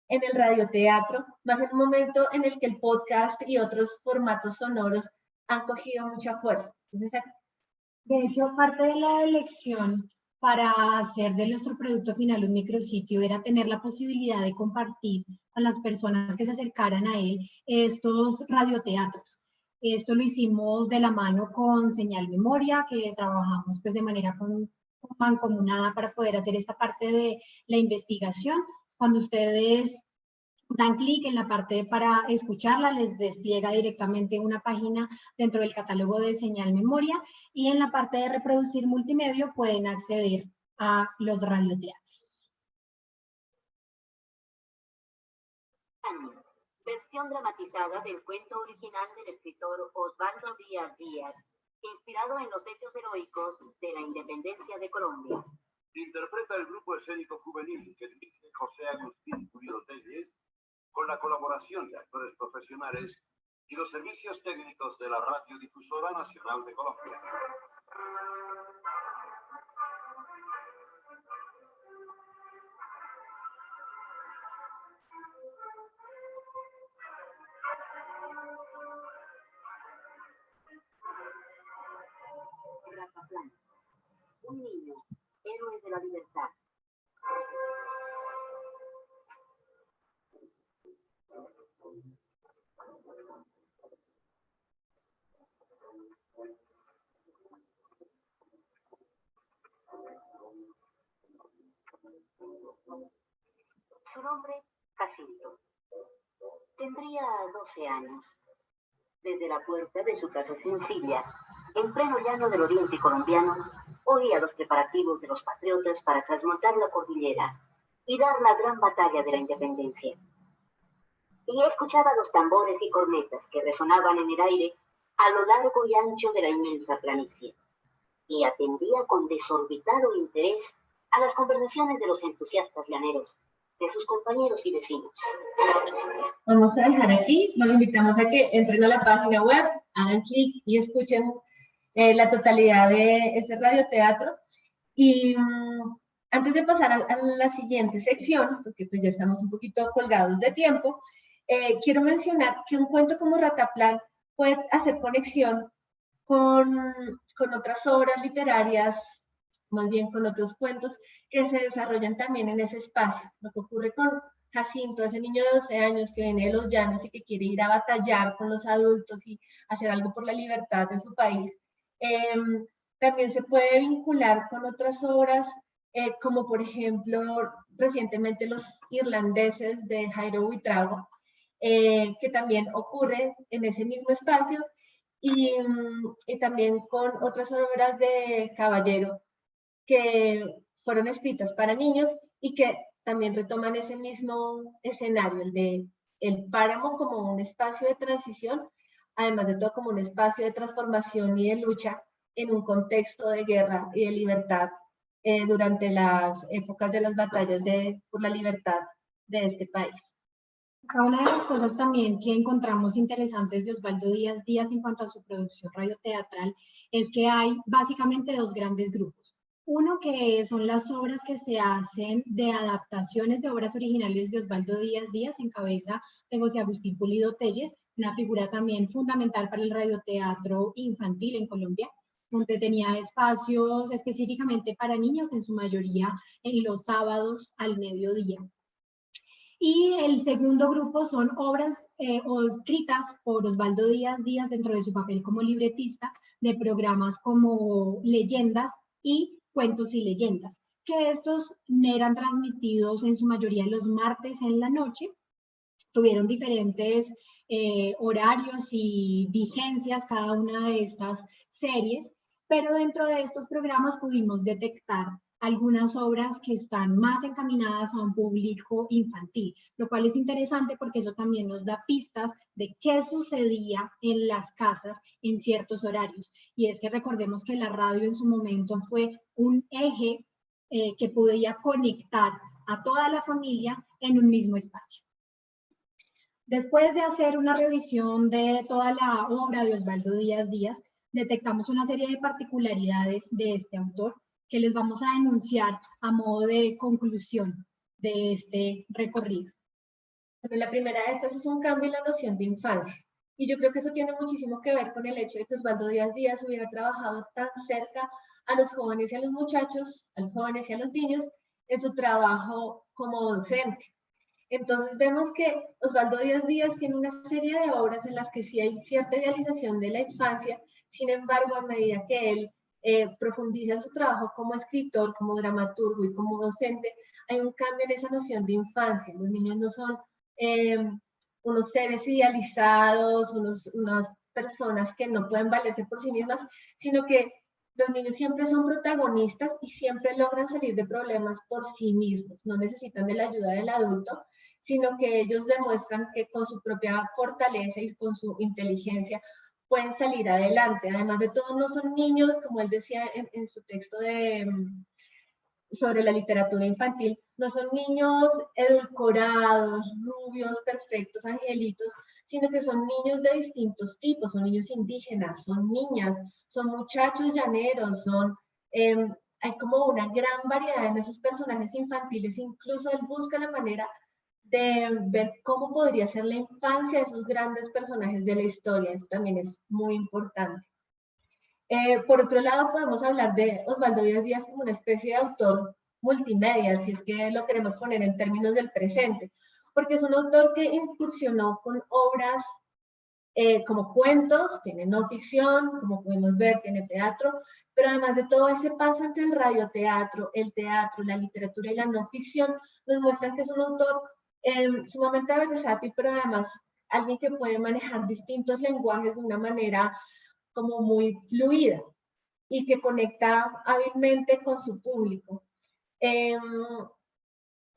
Speaker 3: en el radioteatro, más en un momento en el que el podcast y otros formatos sonoros han cogido mucha fuerza. Entonces,
Speaker 2: de hecho, parte de la elección para hacer de nuestro producto final un micrositio era tener la posibilidad de compartir con las personas que se acercaran a él estos radioteatros. Esto lo hicimos de la mano con Señal Memoria, que trabajamos pues de manera mancomunada para poder hacer esta parte de la investigación. Cuando ustedes dan clic en la parte para escucharla, les despliega directamente una página dentro del catálogo de Señal Memoria, y en la parte de reproducir multimedia pueden acceder a los radioteatros.
Speaker 1: Versión dramatizada del cuento original del escritor Osvaldo Díaz Díaz, inspirado en los hechos heroicos de la independencia de Colombia.
Speaker 4: Interpreta el grupo escénico juvenil que dirige José Agustín Pulido Telles, con la colaboración de actores profesionales y los servicios técnicos de la Radiodifusora Nacional de Colombia.
Speaker 1: Rataplan, un niño, héroe de la libertad. Su nombre, Jacinto. Tendría 12 años. Desde la puerta de su casa sencilla, en pleno llano del oriente colombiano, oía los preparativos de los patriotas para trasmontar la cordillera y dar la gran batalla de la independencia. y escuchaba los tambores y cornetas que resonaban en el aire a lo largo y ancho de la inmensa planicie, y atendía con desorbitado interés a las conversaciones de los entusiastas llaneros, de sus compañeros y vecinos.
Speaker 3: Vamos a dejar aquí, los invitamos a que entren a la página web, hagan clic y escuchen la totalidad de ese radioteatro. Y antes de pasar a la siguiente sección, porque pues ya estamos un poquito colgados de tiempo, quiero mencionar que un cuento como Rataplan puede hacer conexión con otras obras literarias, más bien con otros cuentos que se desarrollan también en ese espacio. Lo que ocurre con Jacinto, ese niño de 12 años que viene de los llanos y que quiere ir a batallar con los adultos y hacer algo por la libertad de su país, también se puede vincular con otras obras, como por ejemplo recientemente Los Irlandeses de Jairo Buitrago, que también ocurre en ese mismo espacio, y también con otras obras de Caballero que fueron escritas para niños y que también retoman ese mismo escenario, el de el páramo como un espacio de transición, además de todo como un espacio de transformación y de lucha en un contexto de guerra y de libertad durante las épocas de las batallas por la libertad de este país.
Speaker 2: Una de las cosas también que encontramos interesantes de Osvaldo Díaz Díaz en cuanto a su producción radioteatral es que hay básicamente dos grandes grupos. Uno que son las obras que se hacen de adaptaciones de obras originales de Osvaldo Díaz Díaz en cabeza de José Agustín Pulido Telles, una figura también fundamental para el radioteatro infantil en Colombia, donde tenía espacios específicamente para niños, en su mayoría en los sábados al mediodía. Y el segundo grupo son obras escritas por Osvaldo Díaz Díaz dentro de su papel como libretista de programas como Leyendas y Cuentos y Leyendas, que estos eran transmitidos en su mayoría los martes en la noche. Tuvieron diferentes horarios y vigencias cada una de estas series, pero dentro de estos programas pudimos detectar algunas obras que están más encaminadas a un público infantil, lo cual es interesante porque eso también nos da pistas de qué sucedía en las casas en ciertos horarios. Y es que recordemos que la radio en su momento fue un eje que podía conectar a toda la familia en un mismo espacio. Después de hacer una revisión de toda la obra de Osvaldo Díaz Díaz, detectamos una serie de particularidades de este autor que les vamos a enunciar a modo de conclusión de este recorrido.
Speaker 3: Bueno, la primera de estas es un cambio en la noción de infancia. Y yo creo que eso tiene muchísimo que ver con el hecho de que Osvaldo Díaz Díaz hubiera trabajado tan cerca a los jóvenes y a los muchachos, a los jóvenes y a los niños, en su trabajo como docente. Entonces vemos que Osvaldo Díaz Díaz tiene una serie de obras en las que sí hay cierta idealización de la infancia, sin embargo, a medida que él profundiza su trabajo como escritor, como dramaturgo y como docente, hay un cambio en esa noción de infancia. Los niños no son unos seres idealizados, unas personas que no pueden valerse por sí mismas, sino que los niños siempre son protagonistas y siempre logran salir de problemas por sí mismos, no necesitan de la ayuda del adulto, sino que ellos demuestran que con su propia fortaleza y con su inteligencia pueden salir adelante. Además de todo, no son niños, como él decía en su texto sobre la literatura infantil, no son niños edulcorados, rubios, perfectos, angelitos, sino que son niños de distintos tipos, son niños indígenas, son niñas, son muchachos llaneros, hay como una gran variedad en esos personajes infantiles, incluso él busca la manera de ver cómo podría ser la infancia de esos grandes personajes de la historia, eso también es muy importante. Por otro lado, podemos hablar de Osvaldo Díaz Díaz como una especie de autor multimedia, si es que lo queremos poner en términos del presente, porque es un autor que incursionó con obras como cuentos, tiene no ficción, como podemos ver, tiene teatro, pero además de todo ese paso entre el radioteatro, el teatro, la literatura y la no ficción, nos muestran que es un autor sumamente versátil, pero además alguien que puede manejar distintos lenguajes de una manera como muy fluida y que conecta hábilmente con su público.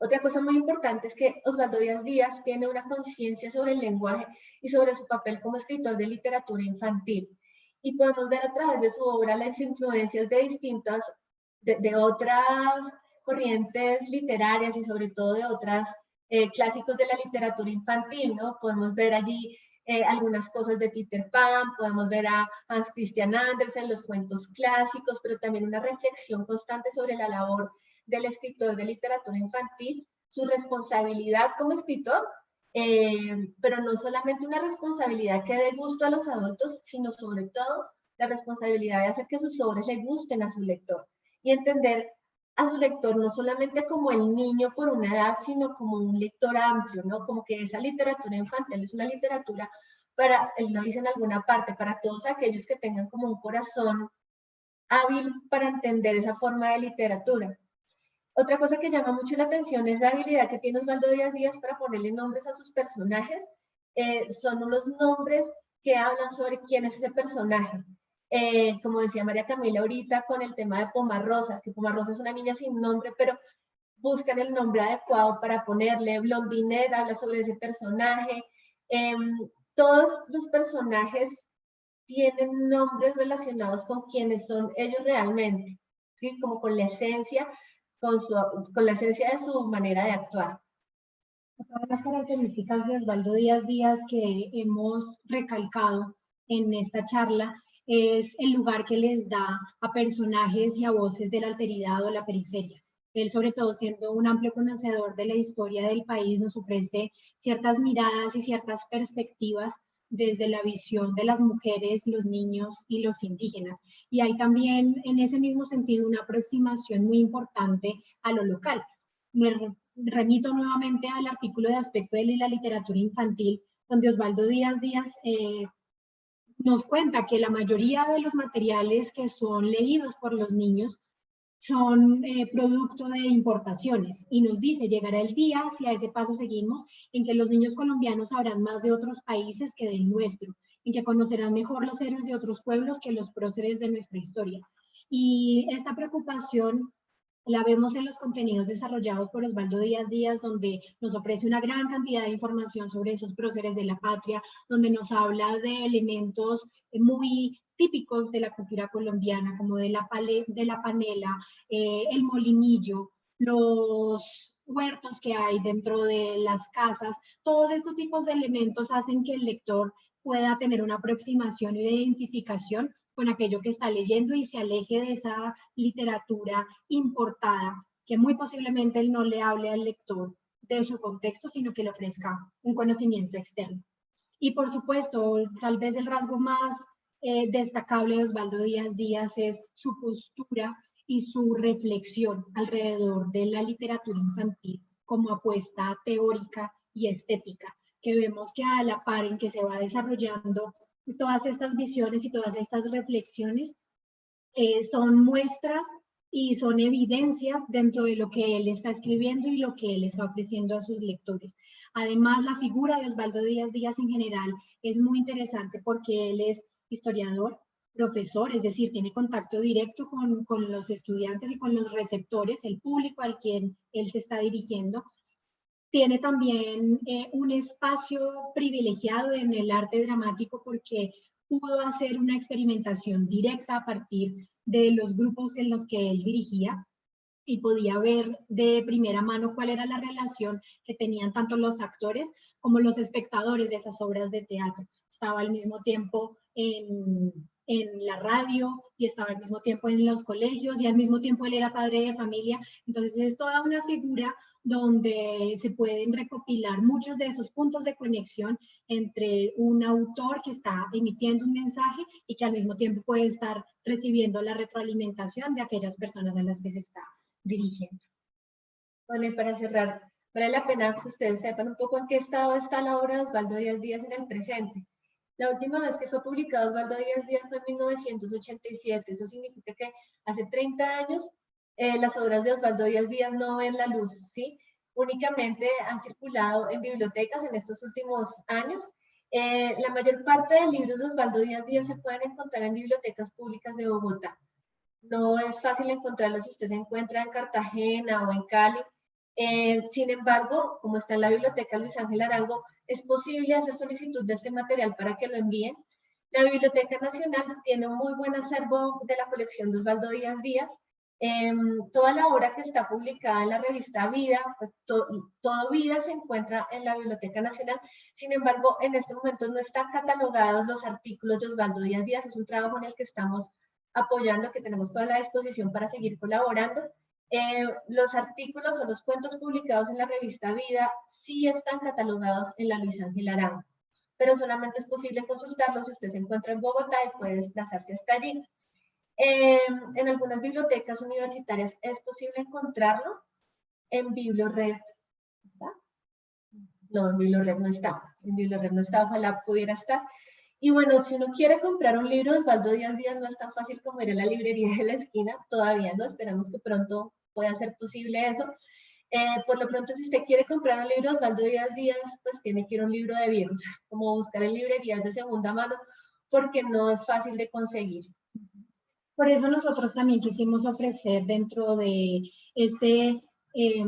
Speaker 3: Otra cosa muy importante es que Osvaldo Díaz Díaz tiene una conciencia sobre el lenguaje y sobre su papel como escritor de literatura infantil. Y podemos ver a través de su obra las influencias de distintas, de otras corrientes literarias y sobre todo de otras clásicos de la literatura infantil, ¿no? Podemos ver allí algunas cosas de Peter Pan, podemos ver a Hans Christian Andersen, los cuentos clásicos, pero también una reflexión constante sobre la labor del escritor de literatura infantil, su responsabilidad como escritor, pero no solamente una responsabilidad que dé gusto a los adultos, sino sobre todo la responsabilidad de hacer que sus obras le gusten a su lector y entender a su lector no solamente como el niño por una edad, sino como un lector amplio, ¿no? Como que esa literatura infantil es una literatura para, él lo dice en alguna parte, para todos aquellos que tengan como un corazón hábil para entender esa forma de literatura. Otra cosa que llama mucho la atención es la habilidad que tiene Osvaldo Díaz Díaz para ponerle nombres a sus personajes. Son unos nombres que hablan sobre quién es ese personaje. Como decía María Camila ahorita con el tema de Pomarrosa, que Pomarrosa es una niña sin nombre, pero buscan el nombre adecuado para ponerle. Blondinette habla sobre ese personaje. Todos los personajes tienen nombres relacionados con quiénes son ellos realmente, ¿sí? Como con la esencia, con la esencia de su manera de actuar.
Speaker 2: Todas las características de Osvaldo Díaz Díaz que hemos recalcado en esta charla es el lugar que les da a personajes y a voces de la alteridad o la periferia. Él, sobre todo, siendo un amplio conocedor de la historia del país, nos ofrece ciertas miradas y ciertas perspectivas desde la visión de las mujeres, los niños y los indígenas. Y hay también, en ese mismo sentido, una aproximación muy importante a lo local. Me remito nuevamente al artículo de aspecto de la literatura infantil, donde Osvaldo Díaz Díaz nos cuenta que la mayoría de los materiales que son leídos por los niños son producto de importaciones y nos dice, llegará el día, si a ese paso seguimos, en que los niños colombianos sabrán más de otros países que del nuestro, en que conocerán mejor los héroes de otros pueblos que los próceres de nuestra historia. Y esta preocupación la vemos en los contenidos desarrollados por Osvaldo Díaz Díaz, donde nos ofrece una gran cantidad de información sobre esos próceres de la patria, donde nos habla de elementos muy típicos de la cultura colombiana, como de la panela, el molinillo, los huertos que hay dentro de las casas. Todos estos tipos de elementos hacen que el lector pueda tener una aproximación y una identificación con aquello que está leyendo y se aleje de esa literatura importada, que muy posiblemente él no le hable al lector de su contexto, sino que le ofrezca un conocimiento externo. Y por supuesto, tal vez el rasgo más destacable de Osvaldo Díaz Díaz es su postura y su reflexión alrededor de la literatura infantil como apuesta teórica y estética, que vemos que a la par en que se va desarrollando todas estas visiones y todas estas reflexiones son muestras y son evidencias dentro de lo que él está escribiendo y lo que él está ofreciendo a sus lectores. Además, la figura de Osvaldo Díaz Díaz en general es muy interesante porque él es historiador, profesor, es decir, tiene contacto directo con los estudiantes y con los receptores, el público al quien él se está dirigiendo. Tiene también un espacio privilegiado en el arte dramático porque pudo hacer una experimentación directa a partir de los grupos en los que él dirigía y podía ver de primera mano cuál era la relación que tenían tanto los actores como los espectadores de esas obras de teatro. Estaba al mismo tiempo en la radio y estaba al mismo tiempo en los colegios y al mismo tiempo él era padre de familia. Entonces es toda una figura donde se pueden recopilar muchos de esos puntos de conexión entre un autor que está emitiendo un mensaje y que al mismo tiempo puede estar recibiendo la retroalimentación de aquellas personas a las que se está dirigiendo.
Speaker 3: Bueno, y para cerrar, vale la pena que ustedes sepan un poco en qué estado está la obra de Osvaldo Díaz Díaz en el presente. La última vez que fue publicado Osvaldo Díaz Díaz fue en 1987. Eso significa que hace 30 años las obras de Osvaldo Díaz Díaz no ven la luz, ¿sí? Únicamente han circulado en bibliotecas en estos últimos años. La mayor parte de libros de Osvaldo Díaz Díaz se pueden encontrar en bibliotecas públicas de Bogotá. No es fácil encontrarlos si usted se encuentra en Cartagena o en Cali. Sin embargo, como está en la biblioteca Luis Ángel Arango, es posible hacer solicitud de este material para que lo envíen. La Biblioteca Nacional tiene un muy buen acervo de la colección de Osvaldo Díaz Díaz. Toda la obra que está publicada en la revista Vida, pues todo Vida se encuentra en la Biblioteca Nacional. Sin embargo, en este momento no están catalogados los artículos de Osvaldo Díaz Díaz. Es un trabajo en el que estamos apoyando, que tenemos toda la disposición para seguir colaborando. Los artículos o los cuentos publicados en la revista Vida sí están catalogados en la Luis Ángel Arango, pero solamente es posible consultarlos si usted se encuentra en Bogotá y puede desplazarse hasta allí. En algunas bibliotecas universitarias es posible encontrarlo. En Bibliored, ¿está? No, en Bibliored no está. En Bibliored no está, ojalá pudiera estar. Y bueno, si uno quiere comprar un libro de Osvaldo Díaz Díaz, no es tan fácil como ir a la librería de la esquina, todavía no, esperamos que pronto pueda ser posible eso. Por lo pronto, si usted quiere comprar un libro de Osvaldo Díaz Díaz, pues tiene que ir a un libro de viejos, como buscar en librerías de segunda mano, porque no es fácil de conseguir.
Speaker 2: Por eso nosotros también quisimos ofrecer dentro de este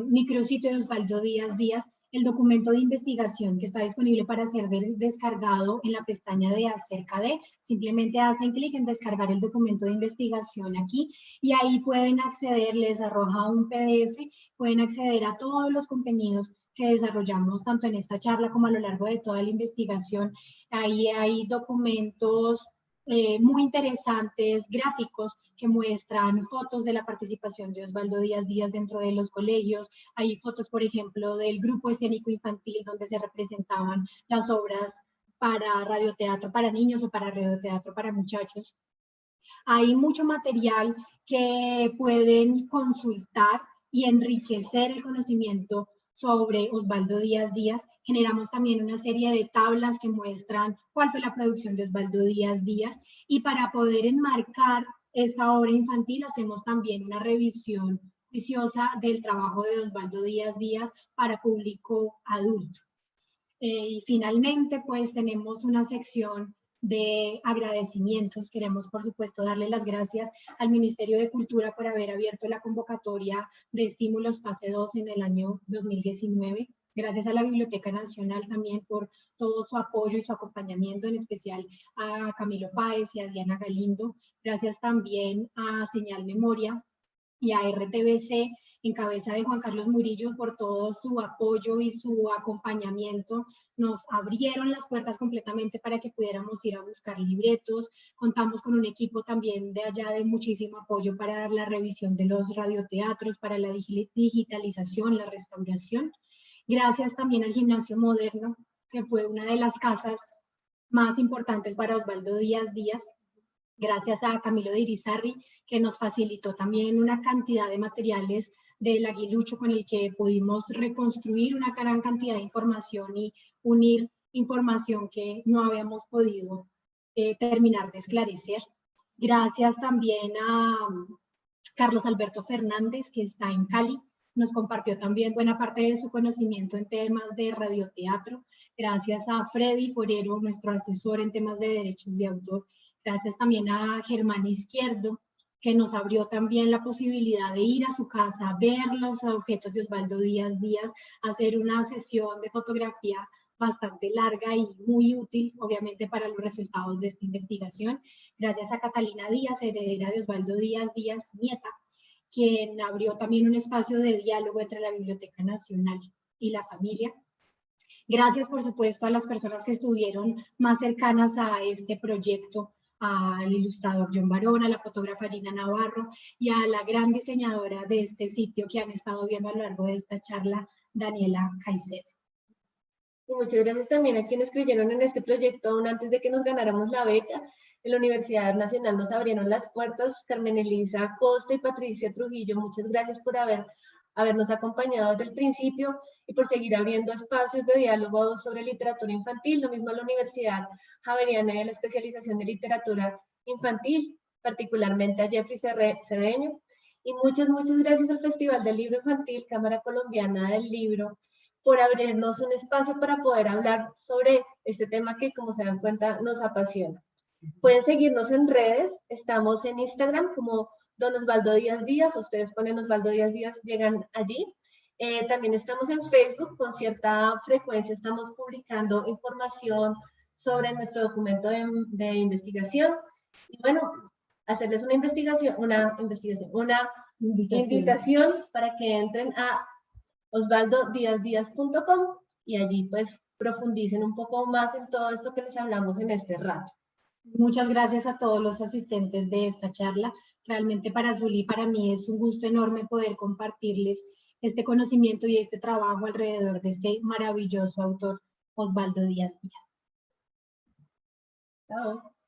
Speaker 2: micrositio de Osvaldo Díaz Díaz el documento de investigación que está disponible para ser descargado en la pestaña de acerca de. Simplemente hacen clic en descargar el documento de investigación aquí y ahí pueden acceder, les arroja un PDF, pueden acceder a todos los contenidos que desarrollamos tanto en esta charla como a lo largo de toda la investigación. Ahí hay documentos muy interesantes, gráficos que muestran fotos de la participación de Osvaldo Díaz Díaz dentro de los colegios. Hay fotos, por ejemplo, del grupo escénico infantil donde se representaban las obras para radioteatro para niños o para radioteatro para muchachos. Hay mucho material que pueden consultar y enriquecer el conocimiento sobre Osvaldo Díaz Díaz. Generamos también una serie de tablas que muestran cuál fue la producción de Osvaldo Díaz Díaz y para poder enmarcar esta obra infantil hacemos también una revisión juiciosa del trabajo de Osvaldo Díaz Díaz para público adulto. Y finalmente, pues tenemos una sección de agradecimientos. Queremos, por supuesto, darle las gracias al Ministerio de Cultura por haber abierto la convocatoria de estímulos fase 2 en el año 2019. Gracias a la Biblioteca Nacional también por todo su apoyo y su acompañamiento, en especial a Camilo Páez y a Diana Galindo. Gracias también a Señal Memoria y a RTBC, en cabeza de Juan Carlos Murillo, por todo su apoyo y su acompañamiento. Nos abrieron las puertas completamente para que pudiéramos ir a buscar libretos. Contamos con un equipo también de allá de muchísimo apoyo para la revisión de los radioteatros, para la digitalización, la restauración. Gracias también al Gimnasio Moderno, que fue una de las casas más importantes para Osvaldo Díaz Díaz. Gracias a Camilo de Irizarry, que nos facilitó también una cantidad de materiales del aguilucho con el que pudimos reconstruir una gran cantidad de información y unir información que no habíamos podido terminar de esclarecer. Gracias también a Carlos Alberto Fernández, que está en Cali, nos compartió también buena parte de su conocimiento en temas de radioteatro. Gracias a Freddy Forero, nuestro asesor en temas de derechos de autor. Gracias también a Germán Izquierdo, que nos abrió también la posibilidad de ir a su casa, ver los objetos de Osvaldo Díaz Díaz, hacer una sesión de fotografía bastante larga y muy útil, obviamente, para los resultados de esta investigación. Gracias a Catalina Díaz, heredera de Osvaldo Díaz Díaz, nieta, quien abrió también un espacio de diálogo entre la Biblioteca Nacional y la familia. Gracias, por supuesto, a las personas que estuvieron más cercanas a este proyecto, al ilustrador John Barón, a la fotógrafa Gina Navarro y a la gran diseñadora de este sitio que han estado viendo a lo largo de esta charla, Daniela Caicedo.
Speaker 3: Y muchas gracias también a quienes creyeron en este proyecto aún antes de que nos ganáramos la beca. En la Universidad Nacional nos abrieron las puertas Carmen Elisa Costa y Patricia Trujillo. Muchas gracias por habernos acompañado desde el principio y por seguir abriendo espacios de diálogo sobre literatura infantil. Lo mismo a la Universidad Javeriana de la especialización de literatura infantil, particularmente a Jeffrey Cedeño. Y muchas gracias al Festival del Libro Infantil, Cámara Colombiana del Libro, por abrirnos un espacio para poder hablar sobre este tema que, como se dan cuenta, nos apasiona. Pueden seguirnos en redes, estamos en Instagram como Don Osvaldo Díaz Díaz, ustedes ponen Osvaldo Díaz Díaz, llegan allí. También estamos en Facebook, con cierta frecuencia estamos publicando información sobre nuestro documento de investigación. Y bueno, hacerles una invitación para que entren a osvaldodiasdiaz.com y allí pues profundicen un poco más en todo esto que les hablamos en este rato.
Speaker 2: Muchas gracias a todos los asistentes de esta charla. Realmente para Zully y para mí es un gusto enorme poder compartirles este conocimiento y este trabajo alrededor de este maravilloso autor, Osvaldo Díaz Díaz.
Speaker 3: Chao.